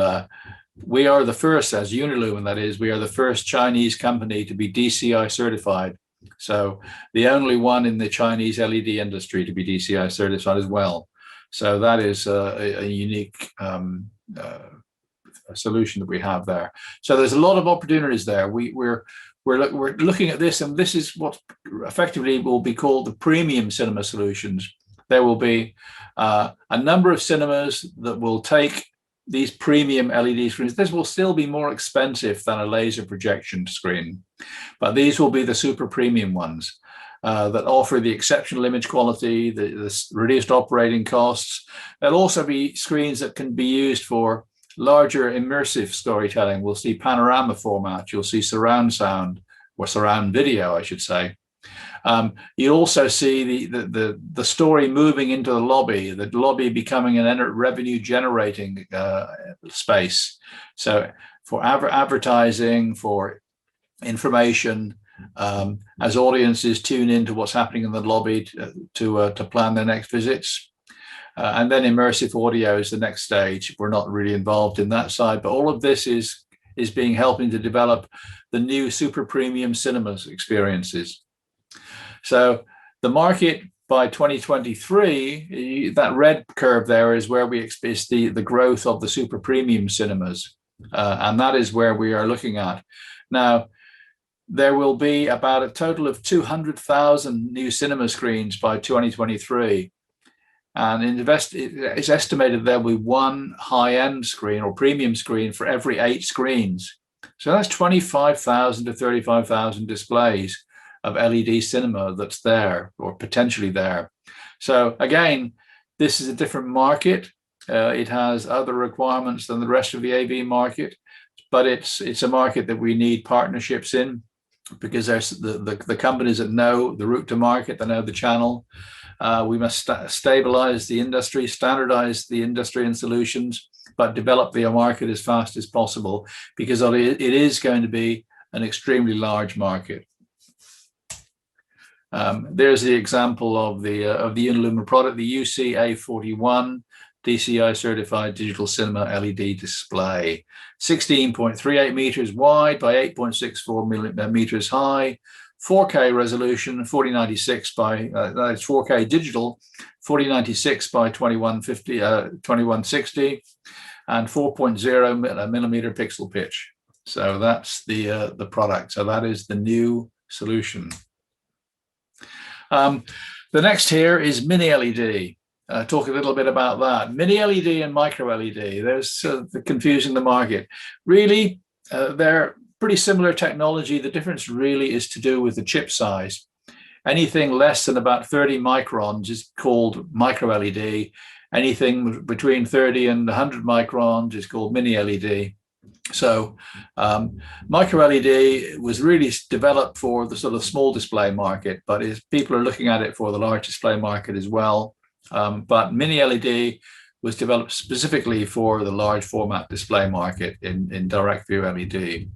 we are the first, as Unilumin, that is, we are the first Chinese company to be DCI certified. So the only one in the Chinese LED industry to be DCI certified as well. So that is a unique solution that we have there. So there's a lot of opportunities there. We're looking at this, and this is what effectively will be called the premium cinema solutions. There will be a number of cinemas that will take these premium LED screens. This will still be more expensive than a laser projection screen, but these will be the super premium ones that offer the exceptional image quality, the reduced operating costs. There'll also be screens that can be used for larger immersive storytelling. We'll see panorama format, you'll see surround sound, or surround video, I should say. You also see the story moving into the lobby becoming an revenue generating space. So for advertising, for information, as audiences tune into what's happening in the lobby to plan their next visits. And then immersive audio is the next stage. We're not really involved in that side, but all of this is helping to develop the new super premium cinemas experiences. So the market by 2023, that red curve there is where we expect the growth of the super premium cinemas. And that is where we are looking at. Now, there will be about a total of 200,000 new cinema screens by 2023. And it's estimated there will be one high-end screen or premium screen for every 8 screens. So that's 25,000 to 35,000 displays of LED cinema that's there or potentially there. So again, this is a different market. It has other requirements than the rest of the AV market, but it's a market that we need partnerships in, because there's the companies that know the route to market, that know the channel. We must stabilize the industry, standardize the industry and solutions, but develop the market as fast as possible, because it is going to be an extremely large market. There's the example of the Unilumin product, the UC-A41 DCI certified digital cinema LED display, 16.38 meters wide by 8.64 meters high, 4K resolution, 4096 by that's 4K digital, 4096 by 2160, and 4.0 millimeter pixel pitch. So that's the product. So that is the new solution. The next here is mini LED. Talk a little bit about that. Mini LED and micro LED. There's confusing the market. Really, they're pretty similar technology. The difference really is to do with the chip size. Anything less than about 30 microns is called micro LED. Anything between 30 and 100 microns is called mini LED. So micro LED was really developed for the sort of small display market, but people are looking at it for the large display market as well. But mini LED was developed specifically for the large format display market in direct view LED.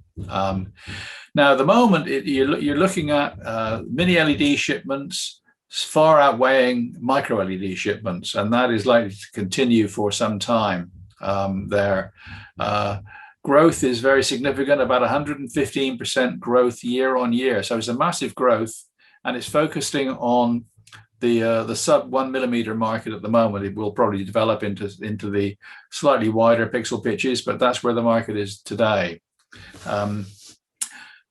Now, at the moment, you're looking at mini LED shipments far outweighing micro LED shipments, and that is likely to continue for some time there. Growth is very significant, about 115% growth year on year. So it's a massive growth, and it's focusing on the sub 1 millimeter market at the moment. It will probably develop into the slightly wider pixel pitches, but that's where the market is today.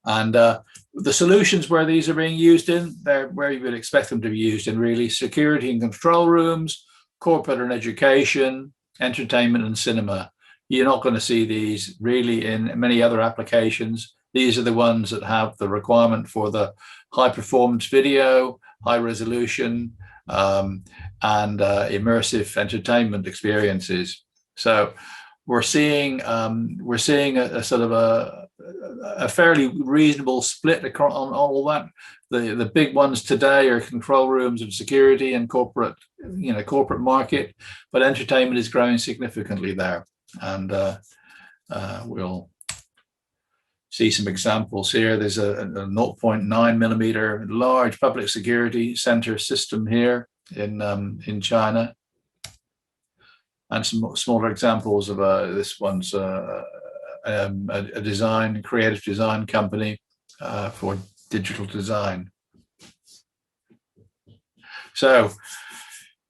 The solutions where these are being used in, they're where you would expect them to be used in, really: security and control rooms, corporate and education, entertainment and cinema. You're not going to see these really in many other applications. These are the ones that have the requirement for the high performance video, high resolution, and immersive entertainment experiences. So we're seeing a sort of a fairly reasonable split on all that. The big ones today are control rooms and security and corporate market, but entertainment is growing significantly there. And we'll see some examples here. There's a 0.9 millimeter large public security center system here in China, and some smaller examples of this one's a creative design company for digital design. So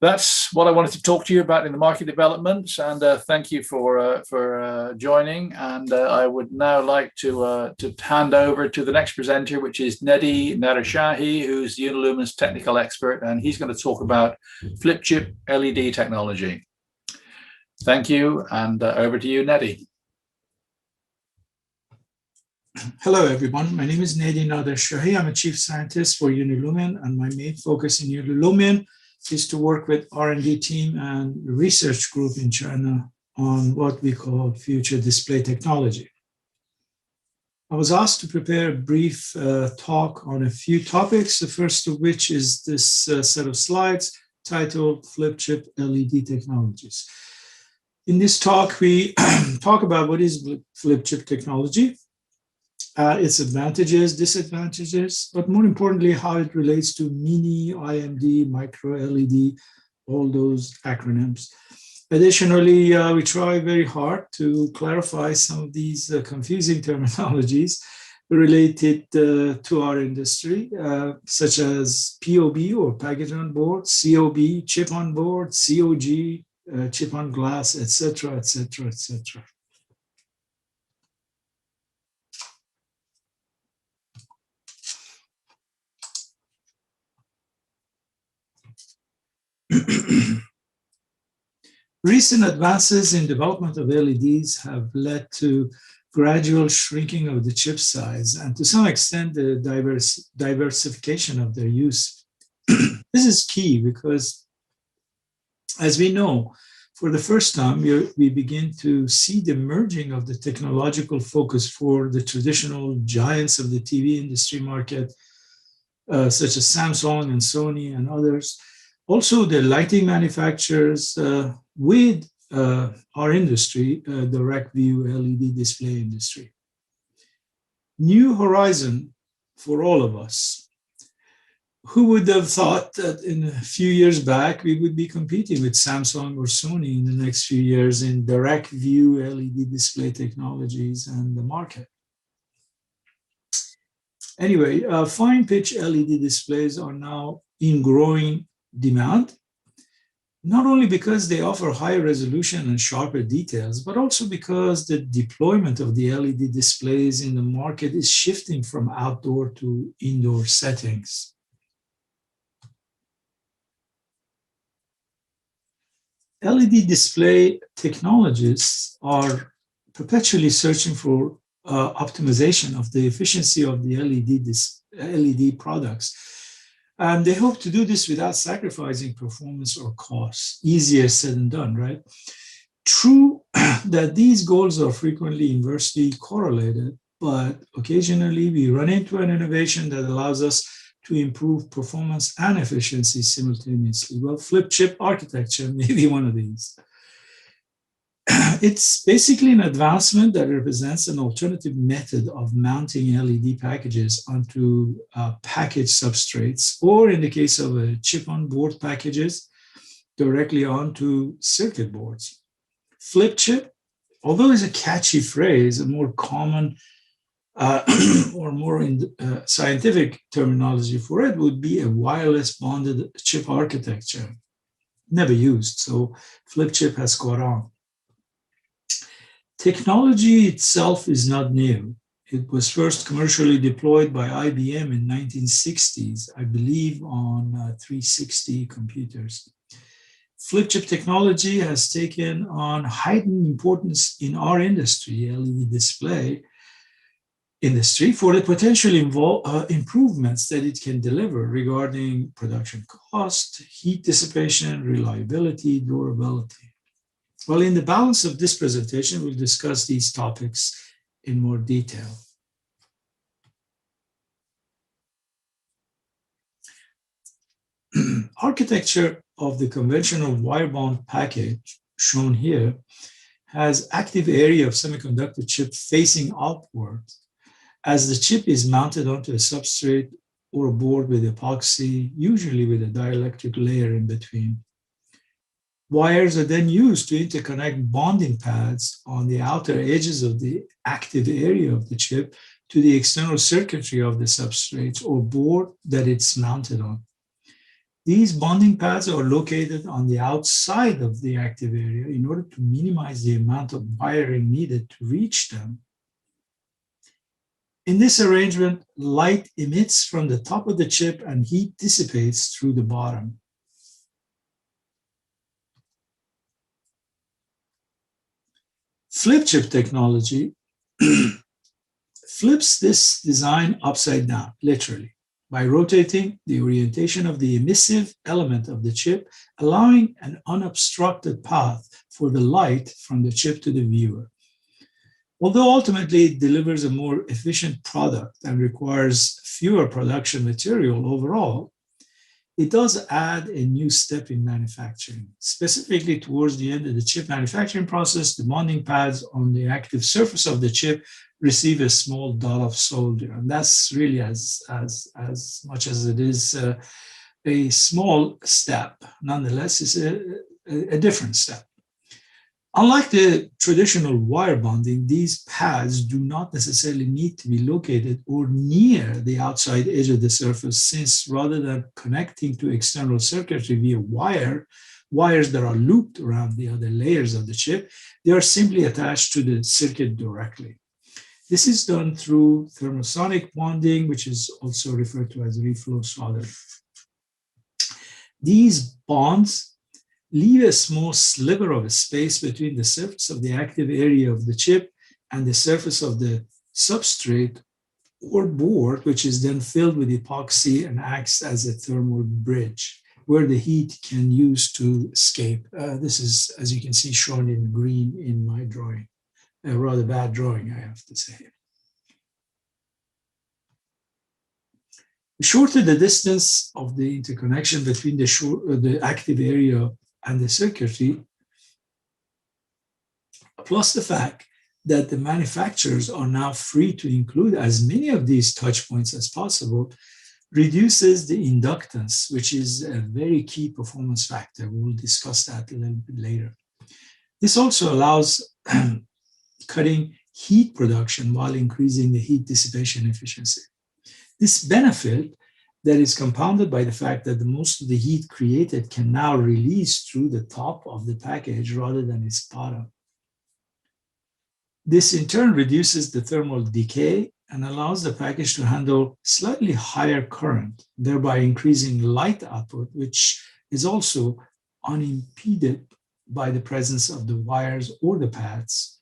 that's what I wanted to talk to you about in the market developments, and thank you for joining. And I would now like to hand over to the next presenter, which is Nedi Narashahi, who's Unilumin's technical expert, and he's going to talk about flip chip LED technology. Thank you, and over to you, Nedi.
Hello, everyone. My name is Nedi Narashahi. I'm a chief scientist for Unilumin, and my main focus in Unilumin is to work with R&D team and research group in China on what we call future display technology. I was asked to prepare a brief talk on a few topics, the first of which is this set of slides titled Flip Chip LED Technologies. In this talk, we talk about what is flip chip technology, its advantages, disadvantages, but more importantly, how it relates to mini, IMD, micro LED, all those acronyms. Additionally, we try very hard to clarify some of these confusing terminologies related to our industry, such as POB or package on board, COB, chip on board, COG, chip on glass, etc., etc., etc. Recent advances in development of LEDs have led to gradual shrinking of the chip size and to some extent the diversification of their use. This is key because, as we know, for the first time, we begin to see the merging of the technological focus for the traditional giants of the TV industry market, such as Samsung and Sony and others. Also, the lighting manufacturers with our industry, direct view LED display industry. New horizon for all of us. Who would have thought that in a few years back, we would be competing with Samsung or Sony in the next few years in direct view LED display technologies and the market? Anyway, fine pitch LED displays are now in growing demand, not only because they offer higher resolution and sharper details, but also because the deployment of the LED displays in the market is shifting from outdoor to indoor settings. LED display technologists are perpetually searching for optimization of the efficiency of the LED products. And they hope to do this without sacrificing performance or cost. Easier said than done, right? True that these goals are frequently inversely correlated, but occasionally we run into an innovation that allows us to improve performance and efficiency simultaneously. Well, flip chip architecture may be one of these. It's basically an advancement that represents an alternative method of mounting LED packages onto package substrates, or in the case of chip-on-board packages, directly onto circuit boards. Flip chip, although it's a catchy phrase, a more common or more scientific terminology for it would be a wireless bonded chip architecture. Never used, so flip chip has caught on. Technology itself is not new. It was first commercially deployed by IBM in 1960s, I believe on 360 computers. Flip chip technology has taken on heightened importance in our industry, LED display industry, for the potential improvements that it can deliver regarding production cost, heat dissipation, reliability, durability. Well, in the balance of this presentation, we'll discuss these topics in more detail. Architecture of the conventional wire bond package, shown here, has active area of semiconductor chip facing outward as the chip is mounted onto a substrate or a board with epoxy, usually with a dielectric layer in between. Wires are then used to interconnect bonding pads on the outer edges of the active area of the chip to the external circuitry of the substrate or board that it's mounted on. These bonding pads are located on the outside of the active area in order to minimize the amount of wiring needed to reach them. In this arrangement, light emits from the top of the chip and heat dissipates through the bottom. Flip chip technology flips this design upside down, literally, by rotating the orientation of the emissive element of the chip, allowing an unobstructed path for the light from the chip to the viewer. Although ultimately it delivers a more efficient product and requires fewer production material overall, it does add a new step in manufacturing. Specifically, towards the end of the chip manufacturing process, the bonding pads on the active surface of the chip receive a small dot of solder. And that's really as much as it is a small step. Nonetheless, it's a different step. Unlike the traditional wire bonding, these pads do not necessarily need to be located or near the outside edge of the surface, since rather than connecting to external circuitry via wires that are looped around the other layers of the chip, they are simply attached to the circuit directly. This is done through thermosonic bonding, which is also referred to as reflow soldering. These bonds leave a small sliver of a space between the surface of the active area of the chip and the surface of the substrate or board, which is then filled with epoxy and acts as a thermal bridge where the heat can use to escape. This is, as you can see, shown in green in my drawing. A rather bad drawing, I have to say. The shorter the distance of the interconnection between the active area and the circuitry, plus the fact that the manufacturers are now free to include as many of these touch points as possible, reduces the inductance, which is a very key performance factor. We'll discuss that a little bit later. This also allows cutting heat production while increasing the heat dissipation efficiency. This benefit that is compounded by the fact that most of the heat created can now release through the top of the package rather than its bottom. This in turn reduces the thermal decay and allows the package to handle slightly higher current, thereby increasing light output, which is also unimpeded by the presence of the wires or the pads.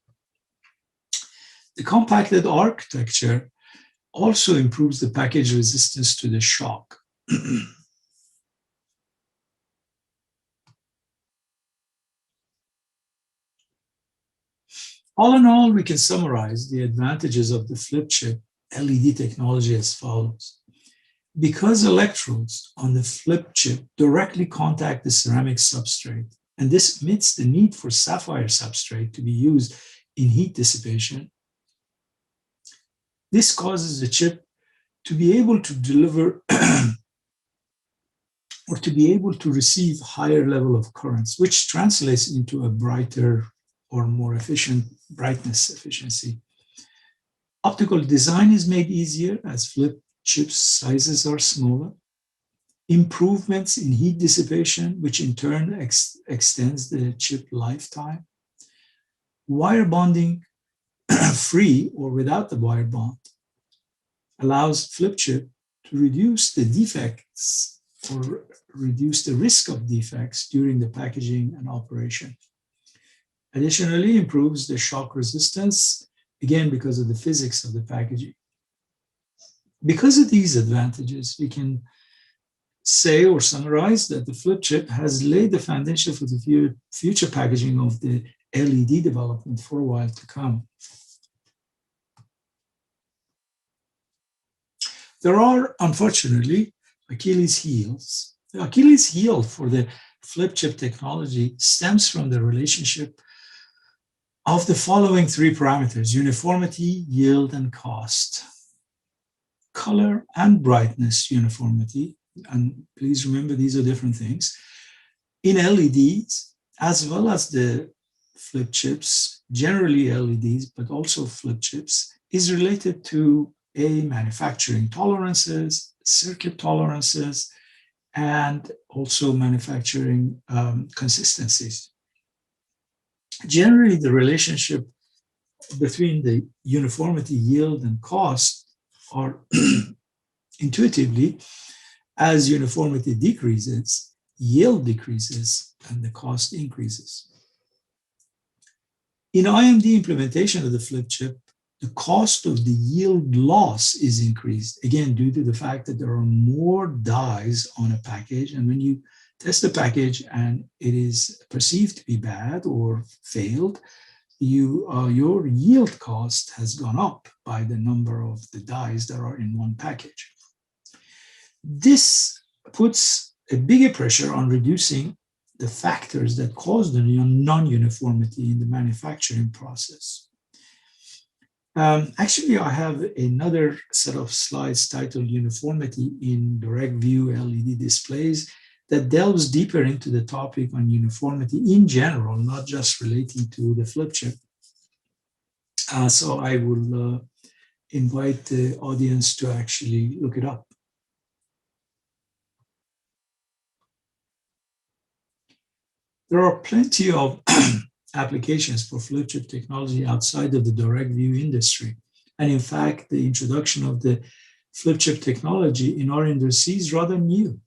The compacted architecture also improves the package resistance to the shock. All in all, we can summarize the advantages of the flip chip LED technology as follows. Because electrodes on the flip chip directly contact the ceramic substrate, and this omits the need for sapphire substrate to be used in heat dissipation, this causes the chip to be able to deliver or to be able to receive higher level of currents, which translates into a brighter or more efficient brightness efficiency. Optical design is made easier as flip chip sizes are smaller. Improvements in heat dissipation, which in turn extends the chip lifetime. Wire bonding free or without the wire bond allows flip chip to reduce the defects or reduce the risk of defects during the packaging and operation. Additionally, improves the shock resistance, again, because of the physics of the packaging. Because of these advantages, we can say or summarize that the flip chip has laid the foundation for the future packaging of the LED development for a while to come. There are, unfortunately, Achilles heels. The Achilles heel for the flip chip technology stems from the relationship of the following three parameters: uniformity, yield, and cost. Color and brightness uniformity, and please remember these are different things, in LEDs, as well as the flip chips, generally LEDs, but also flip chips, is related to manufacturing tolerances, circuit tolerances, and also manufacturing consistencies. Generally, the relationship between the uniformity, yield, and cost are intuitively, as uniformity decreases, yield decreases, and the cost increases. In IMD implementation of the flip chip, the cost of the yield loss is increased, again, due to the fact that there are more dies on a package. And when you test a package and it is perceived to be bad or failed, your yield cost has gone up by the number of the dies that are in one package. This puts a bigger pressure on reducing the factors that cause the non-uniformity in the manufacturing process. Actually, I have another set of slides titled Uniformity in Direct View LED Displays that delves deeper into the topic on uniformity in general, not just relating to the flip chip. So I will invite the audience to actually look it up. There are plenty of applications for flip chip technology outside of the direct view industry. And in fact, the introduction of the flip chip technology in our industry is rather new.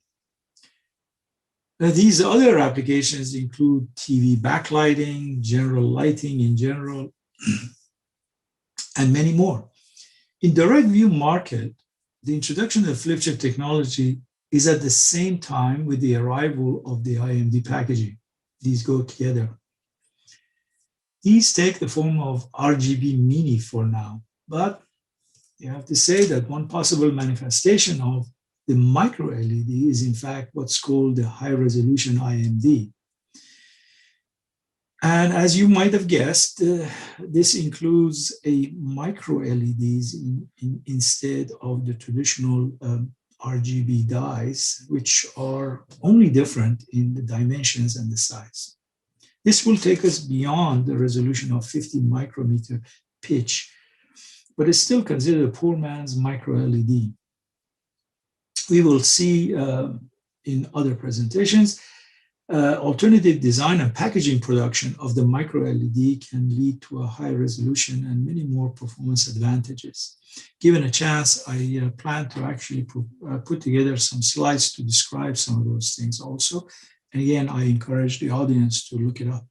Now, these other applications include TV backlighting, general lighting in general, and many more. In direct view market, the introduction of flip chip technology is at the same time with the arrival of the IMD packaging. These go together. These take the form of RGB Mini for now, but you have to say that one possible manifestation of the micro LED is in fact what's called the high resolution IMD. And as you might have guessed, this includes a micro LEDs instead of the traditional RGB dyes, which are only different in the dimensions and the size. This will take us beyond the resolution of 50 micrometer pitch, but is still considered a poor man's micro LED. We will see in other presentations, alternative design and packaging production of the micro LED can lead to a high resolution and many more performance advantages. Given a chance, I plan to actually put together some slides to describe some of those things also. And again, I encourage the audience to look it up.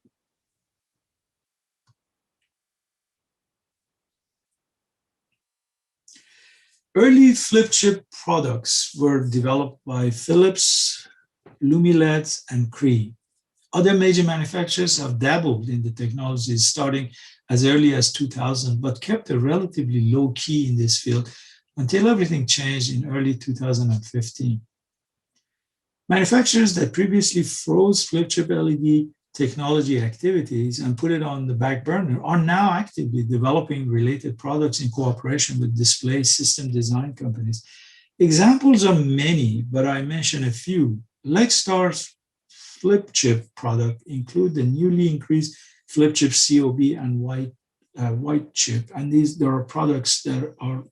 Early flip chip products were developed by Philips, Lumileds, and Cree. Other major manufacturers have dabbled in the technologies starting as early as 2000, but kept a relatively low key in this field until everything changed in early 2015. Manufacturers that previously froze flip chip LED technology activities and put it on the back burner are now actively developing related products in cooperation with display system design companies. Examples are many, but I mention a few. Lextar's flip chip product include the newly increased flip chip COB and white chip, and there are products that are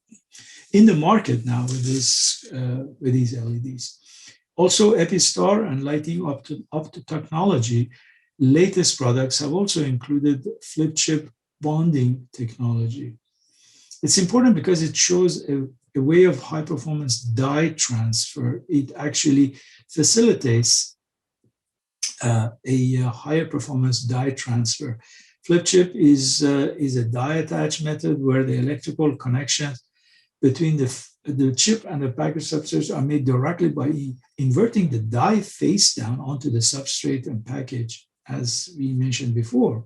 in the market now with these LEDs. Also, Epistar and Lighting Opto Technology latest products have also included flip chip bonding technology. It's important because it shows a way of high performance dye transfer. It actually facilitates a higher performance dye transfer. Flip chip is a die attach method where the electrical connections between the chip and the package substrates are made directly by inverting the die face down onto the substrate and package, as we mentioned before.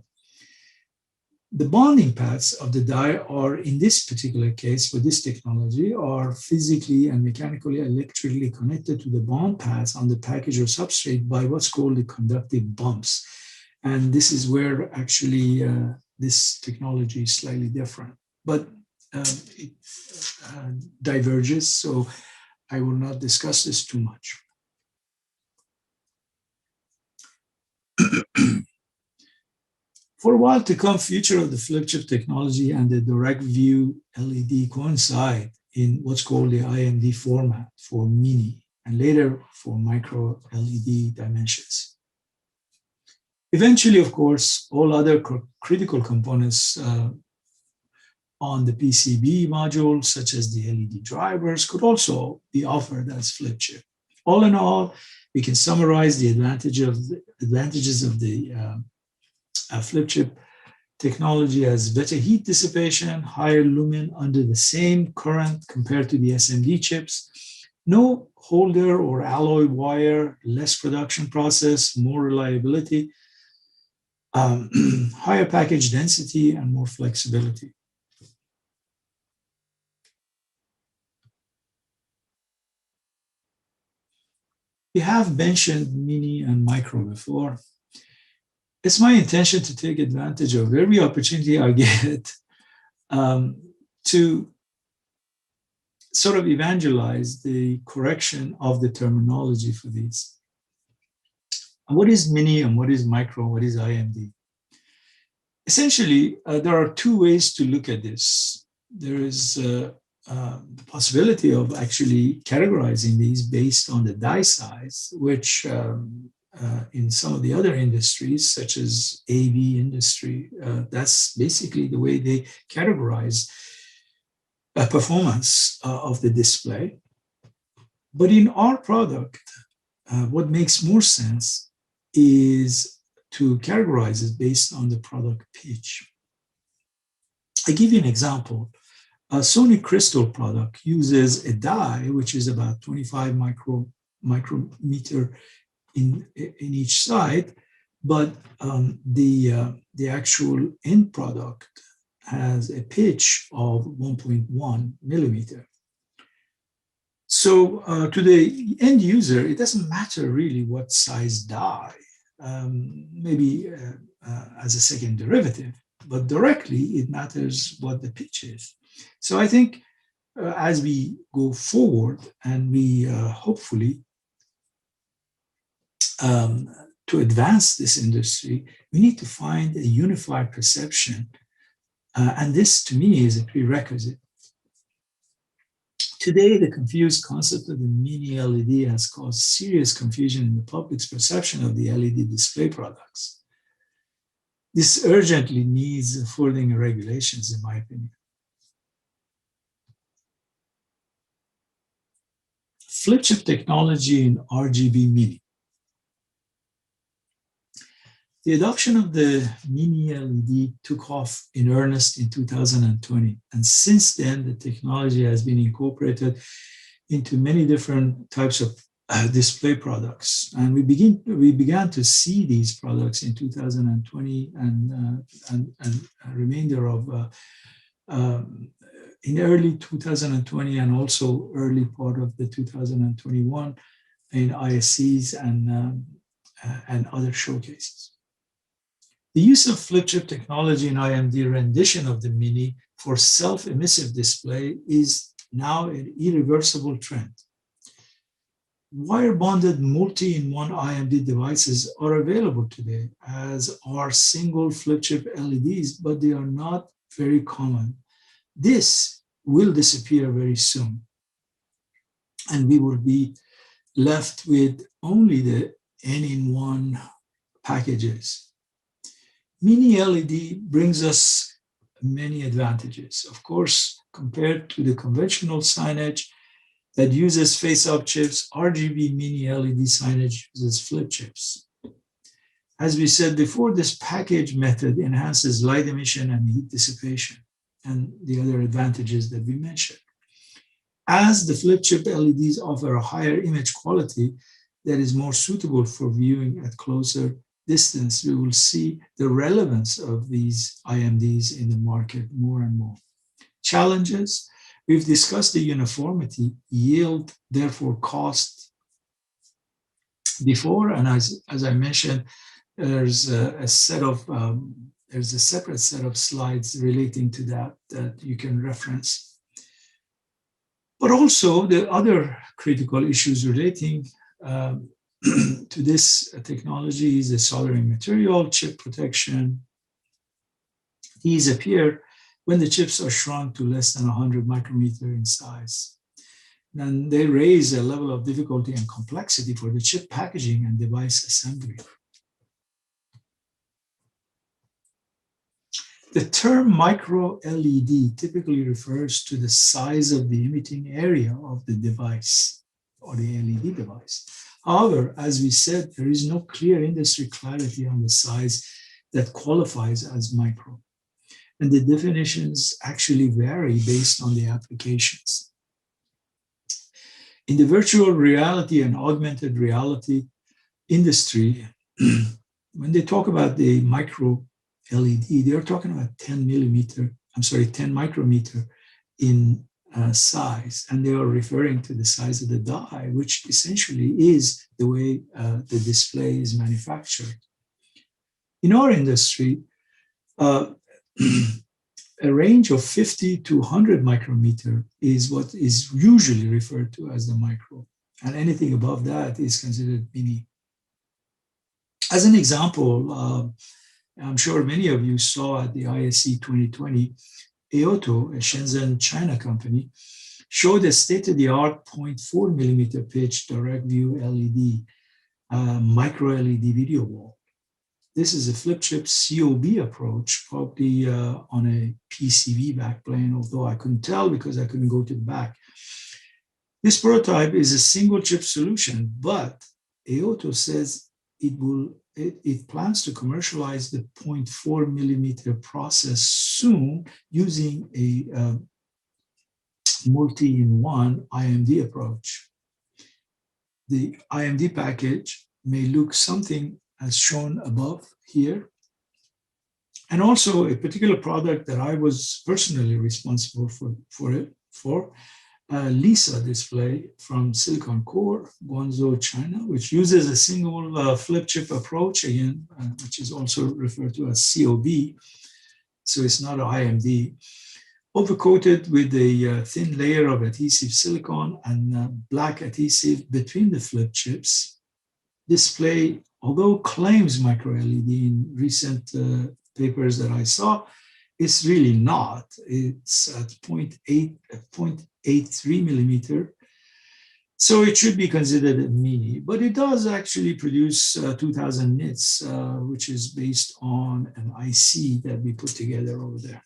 The bonding paths of the die are, in this particular case, for this technology, are physically and mechanically electrically connected to the bond paths on the package or substrate by what's called the conductive bumps. And this is where actually this technology is slightly different, but it diverges, so I will not discuss this too much. For a while to come, future of the flip chip technology and the direct view LED coincide in what's called the IMD format for mini and later for micro LED dimensions. Eventually, of course, all other critical components on the PCB module, such as the LED drivers, could also be offered as flip chip. All in all, we can summarize the advantages of the flip chip technology as better heat dissipation, higher lumen under the same current compared to the SMD chips, no holder or alloy wire, less production process, more reliability, higher package density, and more flexibility. We have mentioned mini and micro before. It's my intention to take advantage of every opportunity I get to sort of evangelize the correction of the terminology for these. What is mini and what is micro? What is IMD? Essentially, there are two ways to look at this. There is the possibility of actually categorizing these based on the die size, which in some of the other industries, such as AV industry, that's basically the way they categorize performance of the display. But in our product, what makes more sense is to categorize it based on the product pitch. I give you an example. A Sony Crystal product uses a die, which is about 25 micrometer in each side, but the actual end product has a pitch of 1.1 millimeter. So to the end user, it doesn't matter really what size die, maybe as a second derivative, but directly it matters what the pitch is. So I think as we go forward and we hopefully to advance this industry, we need to find a unified perception. And this, to me, is a prerequisite. Today, the confused concept of the mini LED has caused serious confusion in the public's perception of the LED display products. This urgently needs furthering regulations, in my opinion. Flip chip technology in RGB mini. The adoption of the mini LED took off in earnest in 2020. And since then, the technology has been incorporated into many different types of display products. And we began to see these products in 2020 and remainder of in early 2020 and also early part of the 2021 in ISCs and other showcases. The use of flip chip technology in IMD rendition of the Mini for self-emissive display is now an irreversible trend. Wire-bonded multi-in-one IMD devices are available today, as are single flip chip LEDs, but they are not very common. This will disappear very soon, and we will be left with only the N-in-1 packages. Mini LED brings us many advantages. Of course, compared to the conventional signage that uses face-up chips, RGB Mini LED signage uses flip chips. As we said before, this package method enhances light emission and heat dissipation and the other advantages that we mentioned. As the flip chip LEDs offer a higher image quality that is more suitable for viewing at closer distance, we will see the relevance of these IMDs in the market more and more. Challenges: we've discussed the uniformity, yield, therefore cost before, and as I mentioned, there's a separate set of slides relating to that you can reference. But also the other critical issues relating to this technology is the soldering material, chip protection. These appear when the chips are shrunk to less than 100 micrometer in size. Then they raise a level of difficulty and complexity for the chip packaging and device assembly. The term micro LED typically refers to the size of the emitting area of the device or the LED device. However, as we said, there is no clear industry clarity on the size that qualifies as micro, and the definitions actually vary based on the applications. In the virtual reality and augmented reality industry, when they talk about the micro LED, they're talking about 10 micrometer in size, and they are referring to the size of the die, which essentially is the way the display is manufactured. In our industry, a range of 50 to 100 micrometer is what is usually referred to as the micro, and anything above that is considered mini. As an example, I'm sure many of you saw at the ISC 2020, UL2, a Shenzhen, China company, showed a state-of-the-art 0.4 millimeter pitch direct view LED, micro LED video wall. This is a flip chip COB approach, probably on a PCB backplane, although I couldn't tell because I couldn't go to the back. This prototype is a single chip solution, but UL2 says it plans to commercialize the 0.4 millimeter process soon using a multi-in-one IMD approach. The IMD package may look something as shown above here. And also a particular product that I was personally responsible for Lisa display from Silicon Core, Guangzhou, China, which uses a single flip chip approach, again, which is also referred to as COB. So it's not an IMD. Overcoated with a thin layer of adhesive silicone and black adhesive between the flip chips. Display, although claims micro LED in recent papers that I saw, it's really not. It's at 0.83 millimeter. So it should be considered a mini, but it does actually produce 2000 nits, which is based on an IC that we put together over there.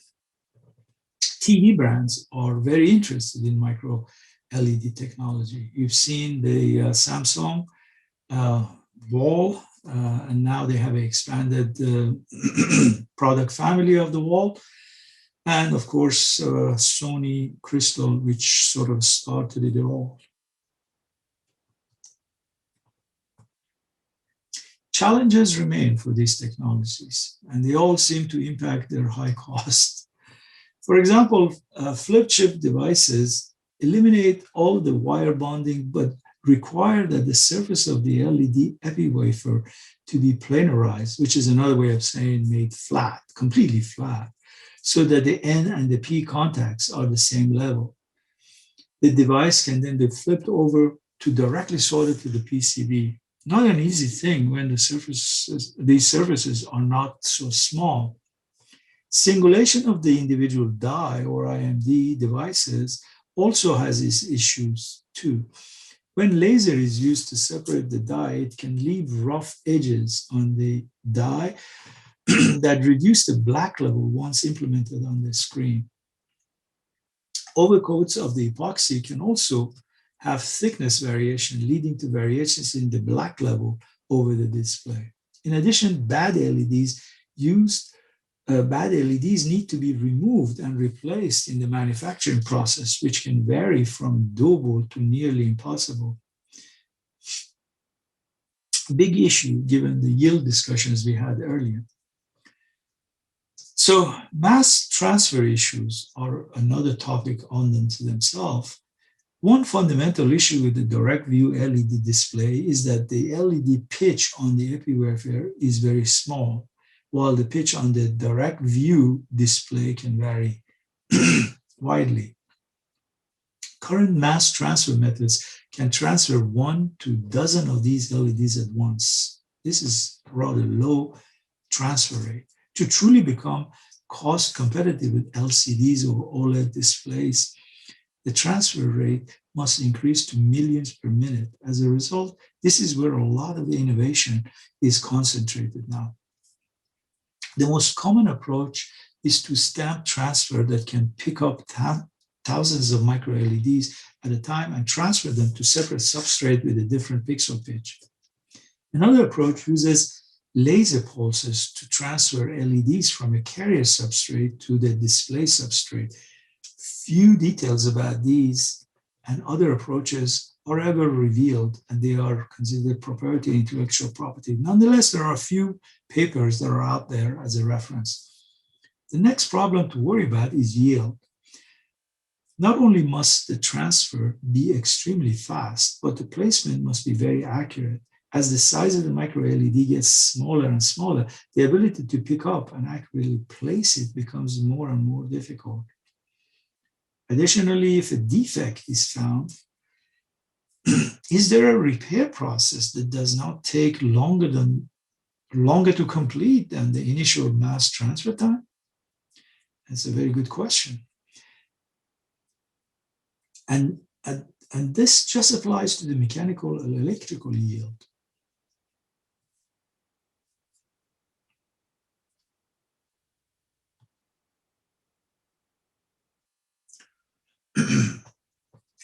TV brands are very interested in micro LED technology. You've seen the Samsung wall, and now they have expanded product family of the wall. And of course, Sony Crystal, which sort of started it all. Challenges remain for these technologies, and they all seem to impact their high cost. For example, flip chip devices eliminate all the wire bonding, but require that the surface of the LED epi wafer to be planarized, which is another way of saying made flat, completely flat, so that the N and the P contacts are the same level. The device can then be flipped over to directly solder to the PCB. Not an easy thing when these surfaces are not so small. Singulation of the individual die or IMD devices also has its issues too. When laser is used to separate the die, it can leave rough edges on the die that reduce the black level once implemented on the screen. Overcoats of the epoxy can also have thickness variation, leading to variations in the black level over the display. In addition, bad LEDs need to be removed and replaced in the manufacturing process, which can vary from doable to nearly impossible. Big issue given the yield discussions we had earlier. So mass transfer issues are another topic on them to themselves. One fundamental issue with the direct view LED display is that the LED pitch on the epi wafer is very small, while the pitch on the direct view display can vary widely. Current mass transfer methods can transfer 1 to a dozen of these LEDs at once. This is a rather low transfer rate. To truly become cost competitive with LCDs or OLED displays, the transfer rate must increase to millions per minute. As a result, this is where a lot of the innovation is concentrated now. The most common approach is to stamp transfer that can pick up thousands of micro LEDs at a time and transfer them to separate substrate with a different pixel pitch. Another approach uses laser pulses to transfer LEDs from a carrier substrate to the display substrate. Few details about these and other approaches are ever revealed, and they are considered proprietary intellectual property. Nonetheless, there are a few papers that are out there as a reference. The next problem to worry about is yield. Not only must the transfer be extremely fast, but the placement must be very accurate. As the size of the micro LED gets smaller and smaller, the ability to pick up and accurately place it becomes more and more difficult. Additionally, if a defect is found, is there a repair process that does not take longer to complete than the initial mass transfer time? That's a very good question. And this just applies to the mechanical and electrical yield.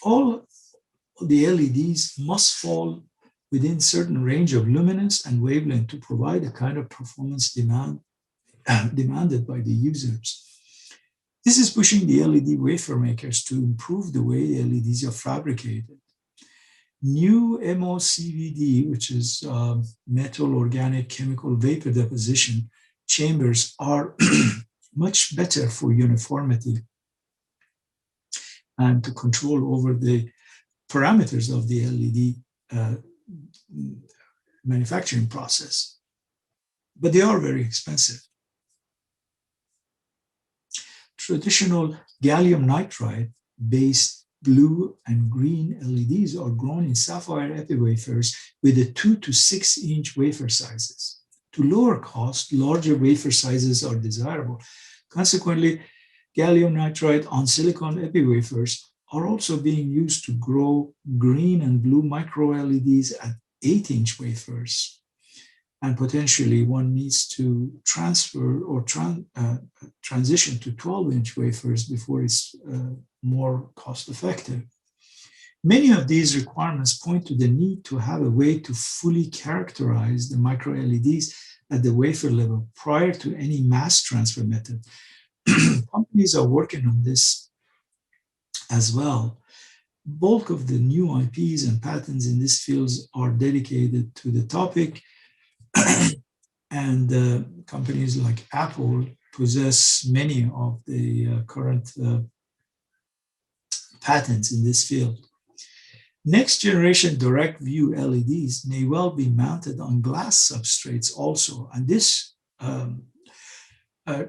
All the LEDs must fall within certain range of luminance and wavelength to provide the kind of performance demanded by the users. This is pushing the LED wafer makers to improve the way LEDs are fabricated. New MOCVD, which is metal organic chemical vapor deposition chambers, are much better for uniformity and to control over the parameters of the LED manufacturing process. But they are very expensive. Traditional gallium nitride based blue and green LEDs are grown in sapphire epi wafers with a 2 to 6 inch wafer sizes. To lower cost, larger wafer sizes are desirable. Consequently, gallium nitride on silicon epi wafers are also being used to grow green and blue micro LEDs at 8 inch wafers. And potentially one needs to transfer or transition to 12 inch wafers before it's more cost effective. Many of these requirements point to the need to have a way to fully characterize the micro LEDs at the wafer level prior to any mass transfer method. Companies are working on this as well. Bulk of the new IPs and patents in these fields are dedicated to the topic. And companies like Apple possess many of the current patents in this field. Next generation direct view LEDs may well be mounted on glass substrates also, and this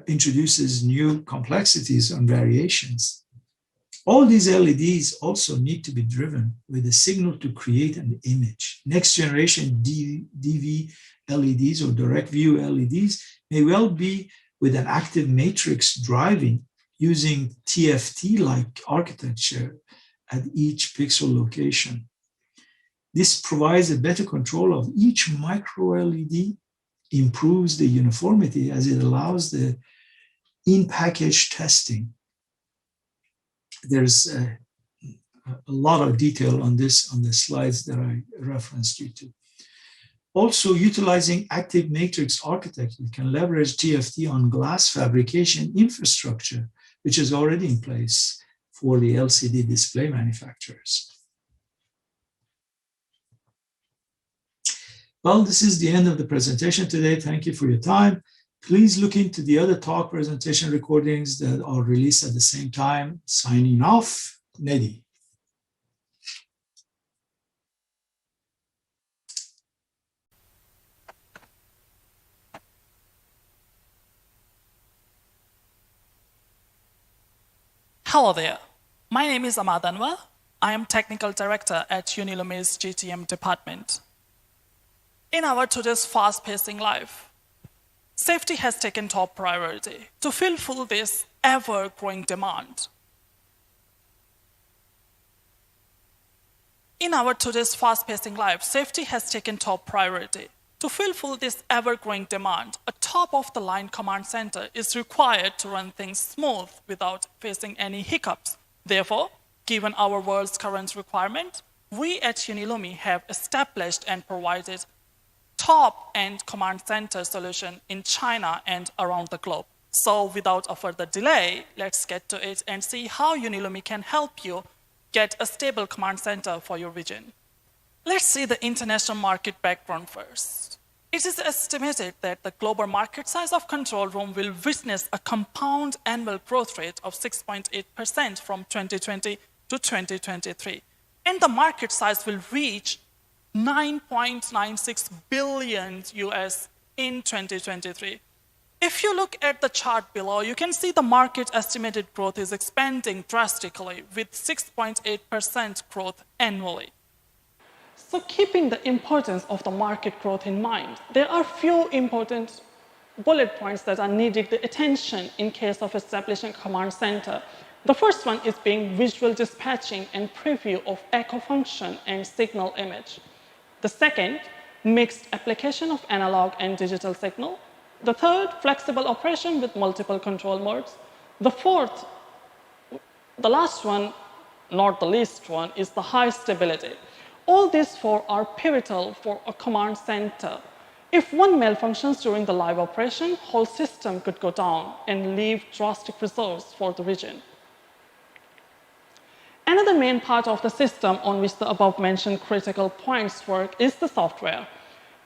introduces new complexities and variations. All these LEDs also need to be driven with a signal to create an image. Next generation DV LEDs or direct view LEDs may well be with an active matrix driving using TFT-like architecture at each pixel location. This provides a better control of each micro LED, improves the uniformity as it allows the in-package testing. There's a lot of detail on this on the slides that I referenced you to. Also, utilizing active matrix architecture can leverage TFT on glass fabrication infrastructure, which is already in place for the LCD display manufacturers. Well, this is the end of the presentation today. Thank you for your time. Please look into the other talk presentation recordings that are released at the same time. Signing off, Nedi.
Hello there. My name is Ahmad Anwar. I am Technical Director at Unilume's GTM department. In our today's fast-pacing life, safety has taken top priority to fulfill this ever-growing demand. In our today's fast-pacing life, safety has taken top priority. To fulfill this ever-growing demand, a top-of-the-line command center is required to run things smooth without facing any hiccups. Therefore, given our world's current requirement, we at Unilume have established and provided top-end command center solution in China and around the globe. So without a further delay, let's get to it and see how Unilume can help you get a stable command center for your region. Let's see the international market background first. It is estimated that the global market size of control room will witness a compound annual growth rate of 6.8% from 2020 to 2023. And the market size will reach 9.96 billion US in 2023. If you look at the chart below, you can see the market estimated growth is expanding drastically with 6.8% growth annually. So keeping the importance of the market growth in mind, there are few important bullet points that are needing the attention in case of establishing a command center. The first one is being visual dispatching and preview of echo function and signal image. The second, mixed application of analog and digital signal. The third, flexible operation with multiple control modes. The fourth, the last one, not the least one, is the high stability. All these four are pivotal for a command center. If one malfunctions during the live operation, whole system could go down and leave drastic results for the region. Another main part of the system on which the above-mentioned critical points work is the software.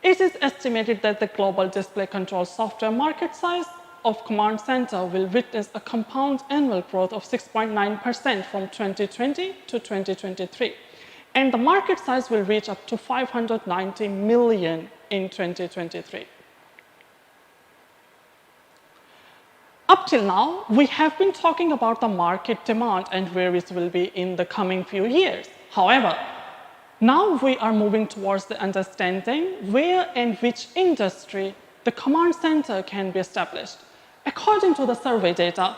It is estimated that the global display control software market size of command center will witness a compound annual growth of 6.9% from 2020 to 2023. And the market size will reach up to 590 million in 2023. Up till now, we have been talking about the market demand and where it will be in the coming few years. However, now we are moving towards the understanding where and which industry the command center can be established. According to the survey data,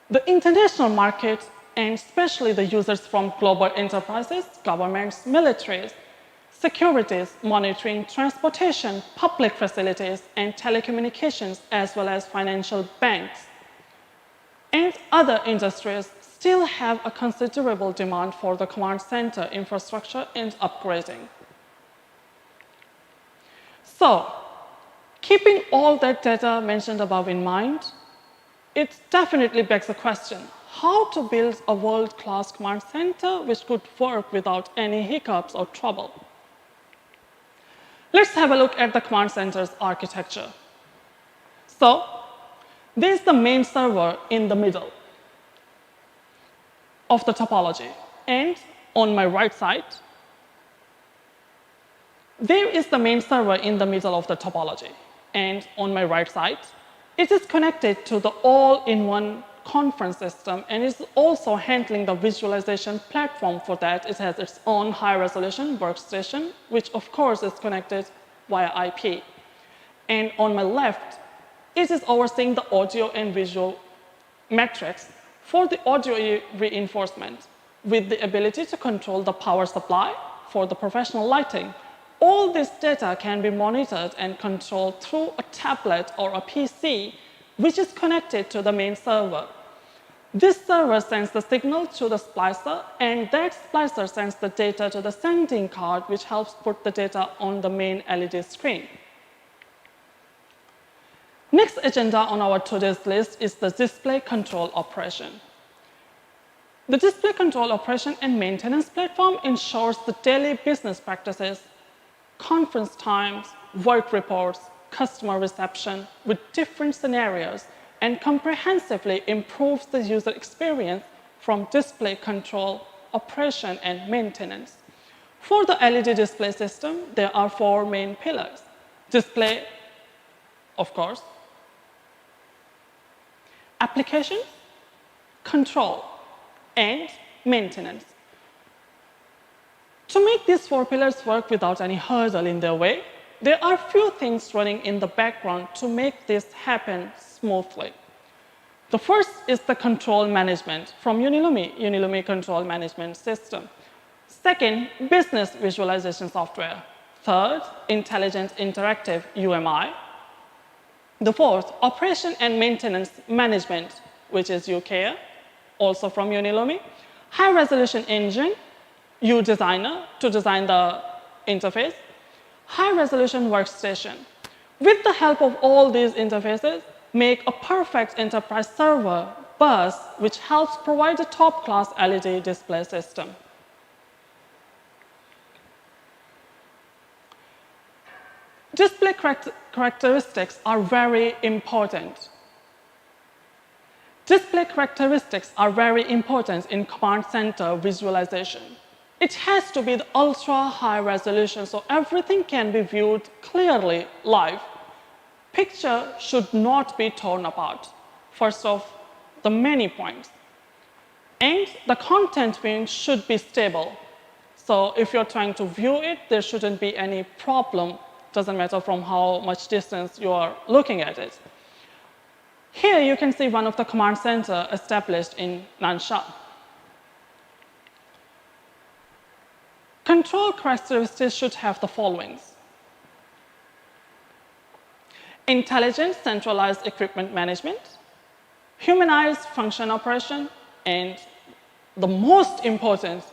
the international market, and especially the users from global enterprises, governments, militaries, securities, monitoring, transportation, public facilities, and telecommunications, as well as financial banks, and other industries still have a considerable demand for the command center infrastructure and upgrading. So, keeping all that data mentioned above in mind, it definitely begs the question, how to build a world-class command center which could work without any hiccups or trouble. Let's have a look at the command center's architecture. So, there's the main server in the middle of the topology. And on my right side, there is the main server in the middle of the topology. And on my right side, it is connected to the all-in-one conference system and is also handling the visualization platform for that. It has its own high-resolution workstation, which of course is connected via IP. And on my left, it is overseeing the audio and visual metrics for the audio reinforcement with the ability to control the power supply for the professional lighting. All this data can be monitored and controlled through a tablet or a PC, which is connected to the main server. This server sends the signal to the splicer, and that splicer sends the data to the sending card, which helps put the data on the main LED screen. Next agenda on our today's list is the display control operation. The display control operation and maintenance platform ensures the daily business practices, conference times, work reports, customer reception with different scenarios, and comprehensively improves the user experience from display control, operation, and maintenance. For the LED display system, there are 4 main pillars. Display, of course, application, control, and maintenance. To make these 4 pillars work without any hurdle in their way, there are few things running in the background to make this happen smoothly. The first is the control management from Unilumi Control Management System. Second, business visualization software. Third, intelligent interactive UMI. The fourth, operation and maintenance management, which is UCARE, also from Unilumi. High resolution engine, UDesigner, to design the interface. High resolution workstation. With the help of all these interfaces, make a perfect enterprise server bus, which helps provide a top-class LED display system. Display characteristics are very important. Display characteristics are very important in command center visualization. It has to be the ultra high resolution so everything can be viewed clearly live. Picture should not be torn apart. First of the many points. And the content viewing should be stable. So if you're trying to view it, there shouldn't be any problem. Doesn't matter from how much distance you are looking at it. Here you can see one of the command center established in Nansha. Control characteristics should have the following. Intelligent centralized equipment management, humanized function operation, and the most important,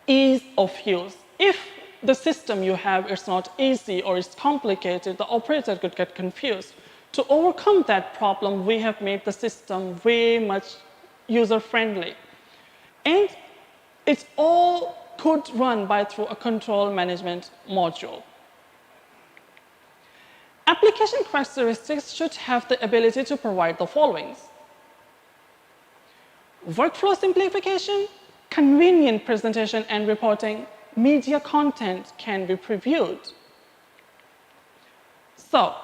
ease of use. If the system you have is not easy or is complicated, the operator could get confused. To overcome that problem, we have made the system way much user-friendly. And it's all could run through a control management module. Application characteristics should have the ability to provide the following. Workflow simplification, convenient presentation and reporting, media content can be previewed. So,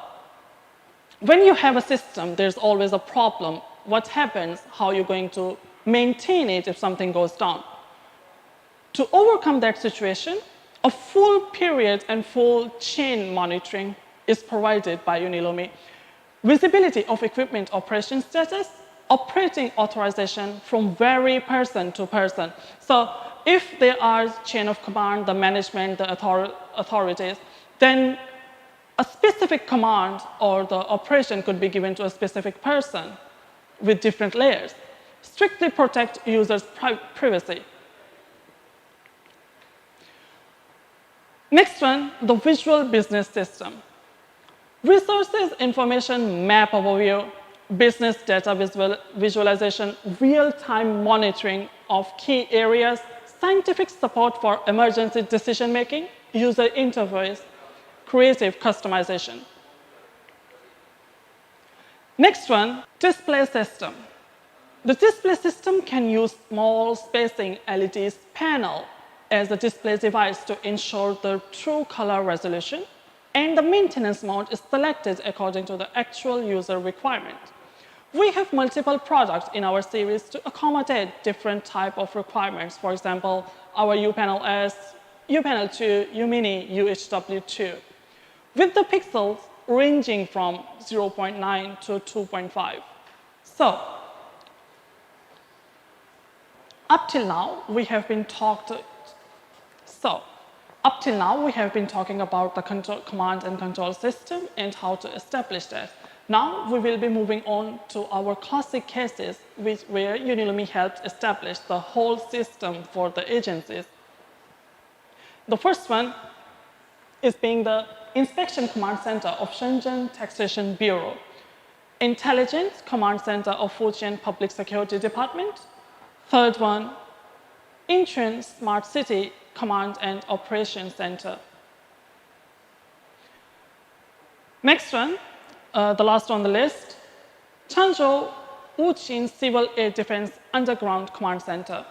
when you have a system, there's always a problem. What happens? How are you going to maintain it if something goes down? To overcome that situation, a full period and full chain monitoring is provided by Unilumi. Visibility of equipment operation status, operating authorization from very person to person. So if there are chain of command, the management, the authorities, then a specific command or the operation could be given to a specific person with different layers. Strictly protect users' privacy. Next one, the visual business system. Resources, information, map overview, business data visualization, real-time monitoring of key areas, scientific support for emergency decision-making, user interface, creative customization. Next one, display system. The display system can use small spacing LED panel as a display device to ensure the true color resolution, and the maintenance mode is selected according to the actual user requirement. We have multiple products in our series to accommodate different type of requirements. For example, our UPanel S, UPanel 2, UMini, UHW2, with the pixels ranging from 0.9 to 2.5. So, up till now, we have been talking about the command and control system and how to establish that. Now we will be moving on to our classic cases where Unilumi helped establish the whole system for the agencies. The first one is being the Inspection Command Center of Shenzhen Taxation Bureau, Intelligence Command Center of Fujian Public Security Department. Third one, Incheon Smart City Command and Operations Center. Next one, the last on the list, Changzhou Wuqin Civil Air Defense Underground Command Center,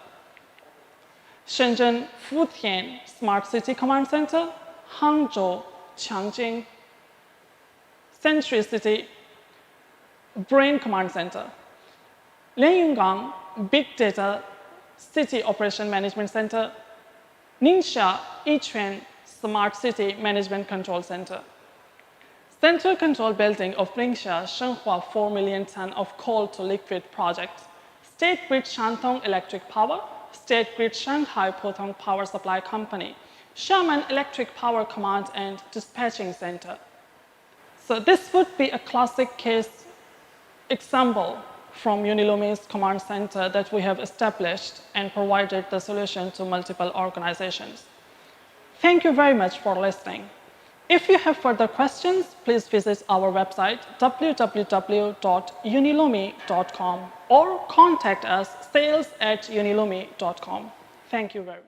Shenzhen Futian Smart City Command Center, Hangzhou Qiangjing Century City Brain Command Center, Lianyungang Big Data City Operation Management Center, Ningxia Yichuan Smart City Management Control Center. Central Control Building of Ningxia Shenhua 4 million ton of coal to liquid project, State Grid Shantung Electric Power, State Grid Shanghai Putong Power Supply Company, Xiamen Electric Power Command and Dispatching Center. So this would be a classic case example from Unilumi's command center that we have established and provided the solution to multiple organizations. Thank you very much for listening. If you have further questions, please visit our website www.unilumi.com or contact us sales@unilumi.com. Thank you very much.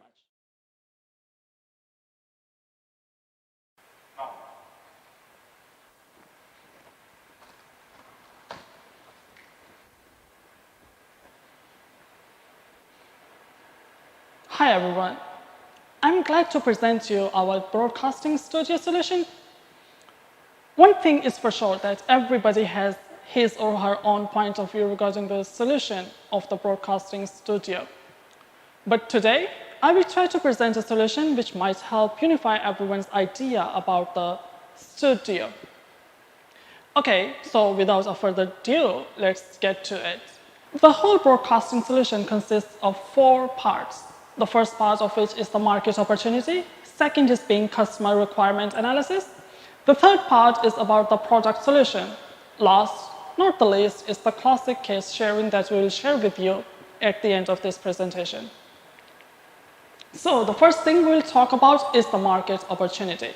Hi everyone. I'm glad to present you our broadcasting studio solution. One thing is for sure that everybody has his or her own point of view regarding the solution of the broadcasting studio. But today, I will try to present a solution which might help unify everyone's idea about the studio. Okay, so without further ado, let's get to it. The whole broadcasting solution consists of 4 parts. The first part of which is the market opportunity. Second is being customer requirement analysis. The third part is about the product solution. Last, not the least, is the classic case sharing that we will share with you at the end of this presentation. So the first thing we'll talk about is the market opportunity.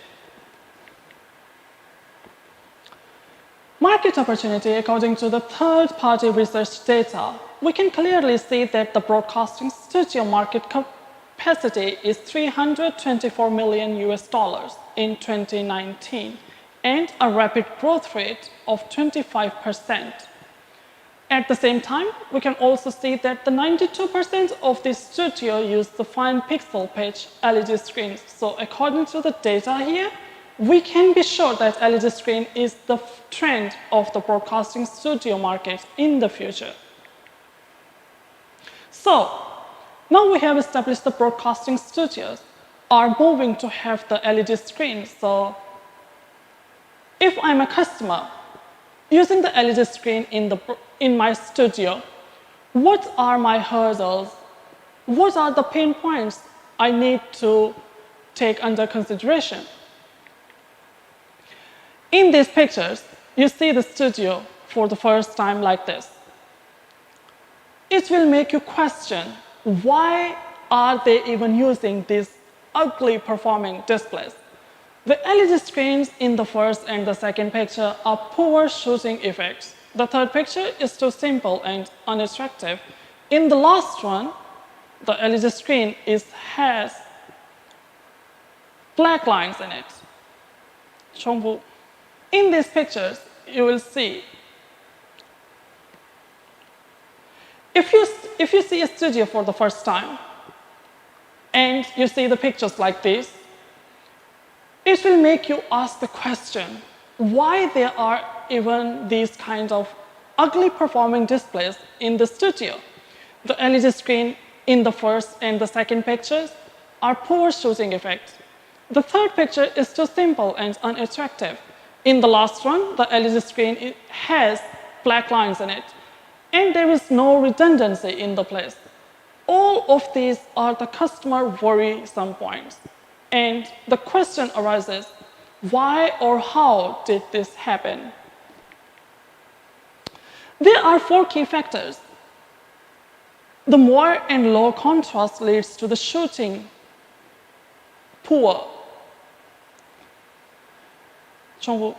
Market opportunity, according to the third-party research data, we can clearly see that the broadcasting studio market capacity is $324 million in 2019 and a rapid growth rate of 25%. At the same time, we can also see that the 92% of the studio use the fine pixel pitch LED screens. So according to the data here, we can be sure that LED screen is the trend of the broadcasting studio market in the future. So, now we have established the broadcasting studios are moving to have the LED screen. So, if I'm a customer using the LED screen in my studio, what are my hurdles? What are the pain points I need to take under consideration? In these pictures, you see the studio for the first time like this. It will make you question, why are they even using these ugly performing displays? The LED screens in the first and the second picture are poor shooting effects. The third picture is too simple and unattractive. In the last one, the LED screen has black lines in it. Chongbu. In these pictures, you will see, if you see a studio for the first time, and you see the pictures like this, it will make you ask the question, why there are even these kinds of ugly performing displays in the studio? The LED screen in the first and the second pictures are poor shooting effects. The third picture is too simple and unattractive. In the last one, the LED screen has black lines in it, and there is no redundancy in the place. All of these are the customer worrisome points. And the question arises, why or how did this happen? There are 4 key factors. The more and low contrast leads to the shooting poor. Chongwu.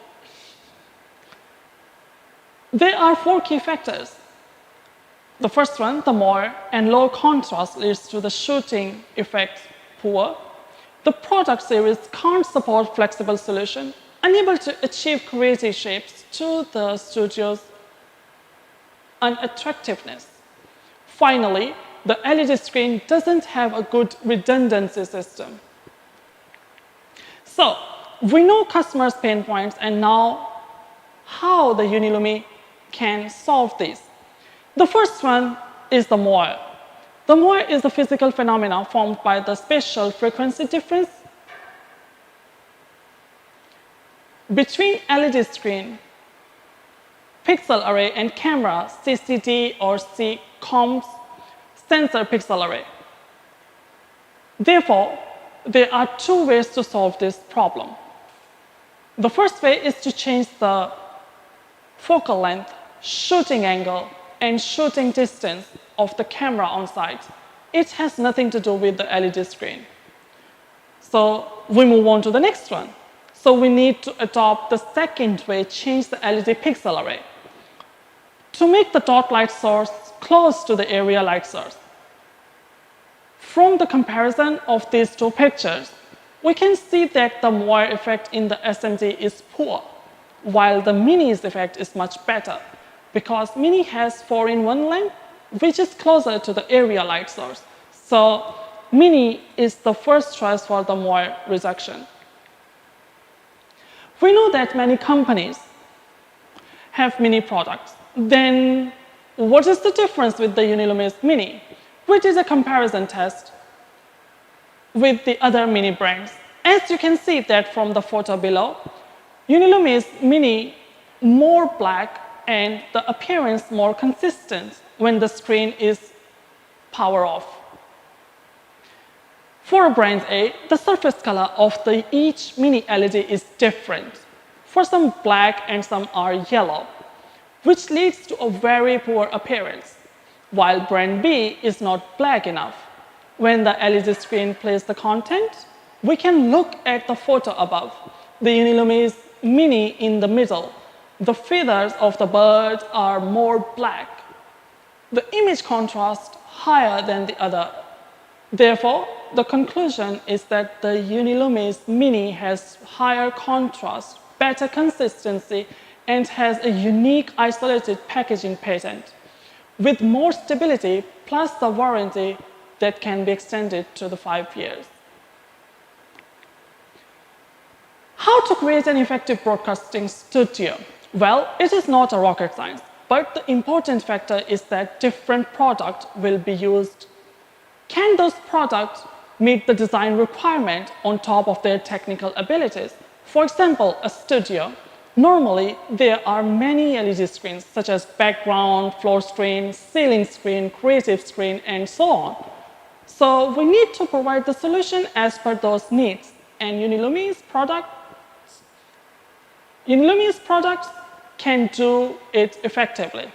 There are 4 key factors. The first one, the more and low contrast leads to the shooting effect poor. The product series can't support flexible solution, unable to achieve creative shapes to the studio's unattractiveness. Finally, the LED screen doesn't have a good redundancy system. So, we know customers' pain points, and now how the Unilumi can solve these. The first one is the moire. The moire is a physical phenomenon formed by the spatial frequency difference between LED screen, pixel array, and camera CCD or CCOM's sensor pixel array. Therefore, there are 2 ways to solve this problem. The first way is to change the focal length, shooting angle, and shooting distance of the camera on site. It has nothing to do with the LED screen. So we move on to the next one. So we need to adopt the second way, change the LED pixel array to make the dot light source close to the area light source. From the comparison of these 2 pictures, we can see that the moire effect in the SMD is poor, while the Mini's effect is much better, because Mini has 4-in-1 lamp, which is closer to the area light source. So Mini is the first choice for the moire reduction. We know that many companies have Mini products. Then what is the difference with the Unilumi's Mini? We did a comparison test with the other Mini brands. As you can see that from the photo below, Unilumi's Mini more black and the appearance more consistent when the screen is power off. For brand A, the surface color of each Mini LED is different. For some black and some are yellow, which leads to a very poor appearance, while brand B is not black enough. When the LED screen plays the content, we can look at the photo above. The Unilumi's Mini in the middle. The feathers of the bird are more black. The image contrast higher than the other. Therefore, the conclusion is that the Unilumi's Mini has higher contrast, better consistency, and has a unique isolated packaging patent with more stability plus the warranty that can be extended to the 5 years. How to create an effective broadcasting studio? Well, it is not a rocket science, but the important factor is that different products will be used. Can those products meet the design requirement on top of their technical abilities? For example, a studio. Normally, there are many LED screens such as background, floor screen, ceiling screen, creative screen, and so on. So we need to provide the solution as per those needs, and Unilumi's products can do it effectively.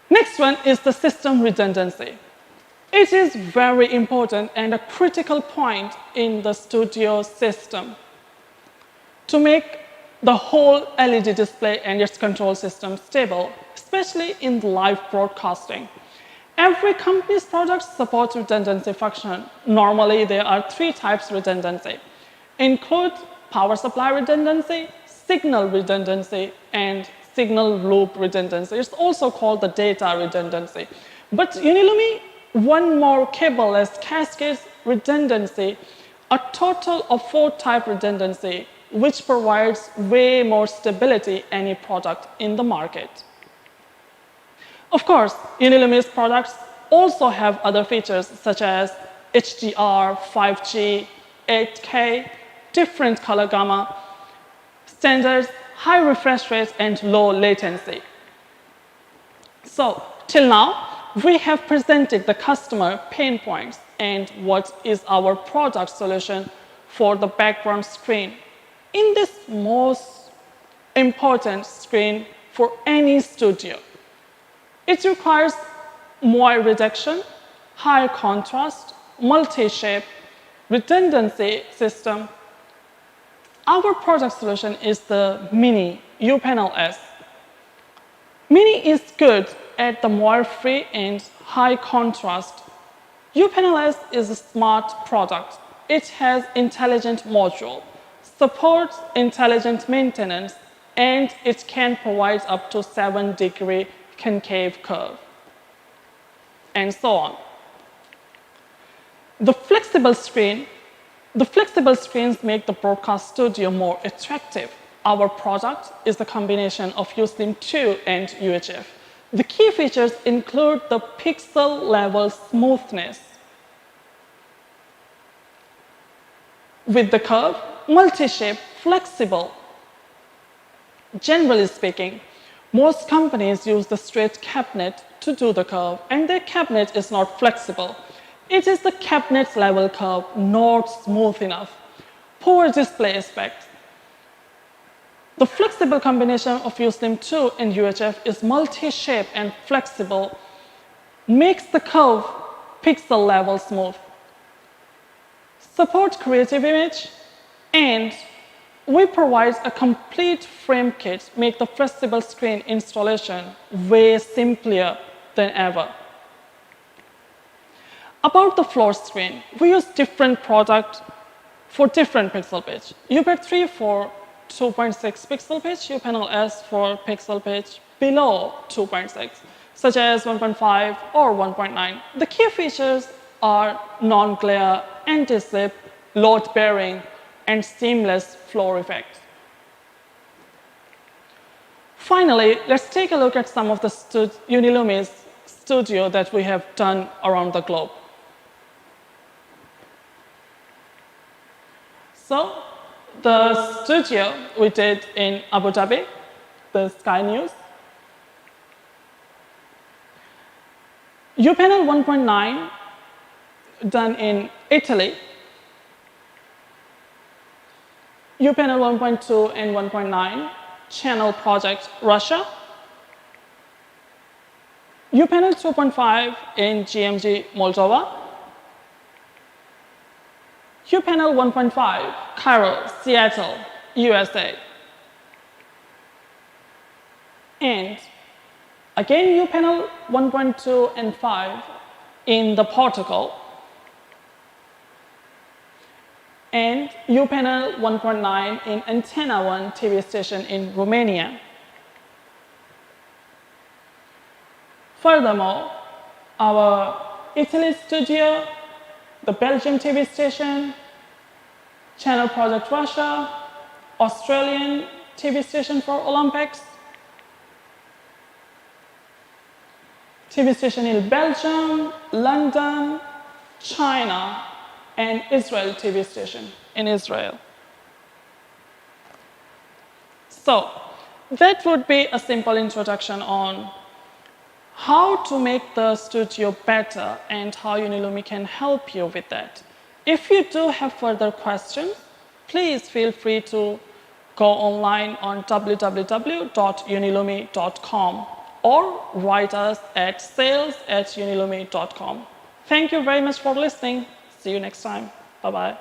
Next one is the system redundancy. It is very important and a critical point in the studio system to make the whole LED display and its control system stable, especially in live broadcasting. Every company's products support redundancy function. Normally, there are 3 types of redundancy. include power supply redundancy, signal redundancy, and signal loop redundancy. It's also called the data redundancy. But Unilumi, one more cable-less cascade redundancy, a total of 4 type redundancy, which provides way more stability any product in the market. Of course, Unilumi's products also have other features such as HDR, 5G, 8K, different color gamma, standards, high refresh rates, and low latency. So, till now, we have presented the customer pain points and what is our product solution for the background screen. In this most important screen for any studio, it requires moire reduction, high contrast, multi-shape, redundancy system. Our product solution is the Mini U-Panel S. Mini is good at the moire-free and high contrast. U-Panel S is a smart product. It has intelligent module, supports intelligent maintenance, and it can provide up to 7-degree concave curve, and so on. The flexible screens make the broadcast studio more attractive. Our product is the combination of USlim2 and UHF. The key features include the pixel level smoothness with the curve, multi-shape, flexible. Generally speaking, most companies use the straight cabinet to do the curve, and their cabinet is not flexible. It is the cabinet level curve not smooth enough. Poor display aspect. The flexible combination of USlim2 and UHF is multi-shape and flexible, makes the curve pixel level smooth. Support creative image, and we provide a complete frame kit, make the flexible screen installation way simpler than ever. About the floor screen, we use different product for different pixel pitch. UPEG-3 for 2.6 pixel pitch, U-Panel S for pixel pitch below 2.6, such as 1.5 or 1.9. The key features are non-glare, anti-slip, load-bearing, and seamless floor effects. Finally, let's take a look at some of the Unilumi's studio that we have done around the globe. So, the studio we did in Abu Dhabi, the Sky News. U-Panel 1.9 done in Italy. U-Panel 1.2 and 1.9 channel project Russia. U-Panel 2.5 in GMG Moldova. U-Panel 1.5 Cairo, Seattle, USA. And again U-Panel 1.2 and 5 in Portugal. And U-Panel 1.9 in Antenna 1 TV station in Romania. Furthermore, our Italy studio, the Belgium TV station, channel project Russia, Australian TV station for Olympics, TV station in Belgium, London, China, and Israel TV station in Israel. So that would be a simple introduction on how to make the studio better and how Unilumi can help you with that. If you do have further questions, please feel free to go online on www.unilumi.com or write us at sales@unilumi.com. Thank you very much for listening. See you next time. Bye-bye.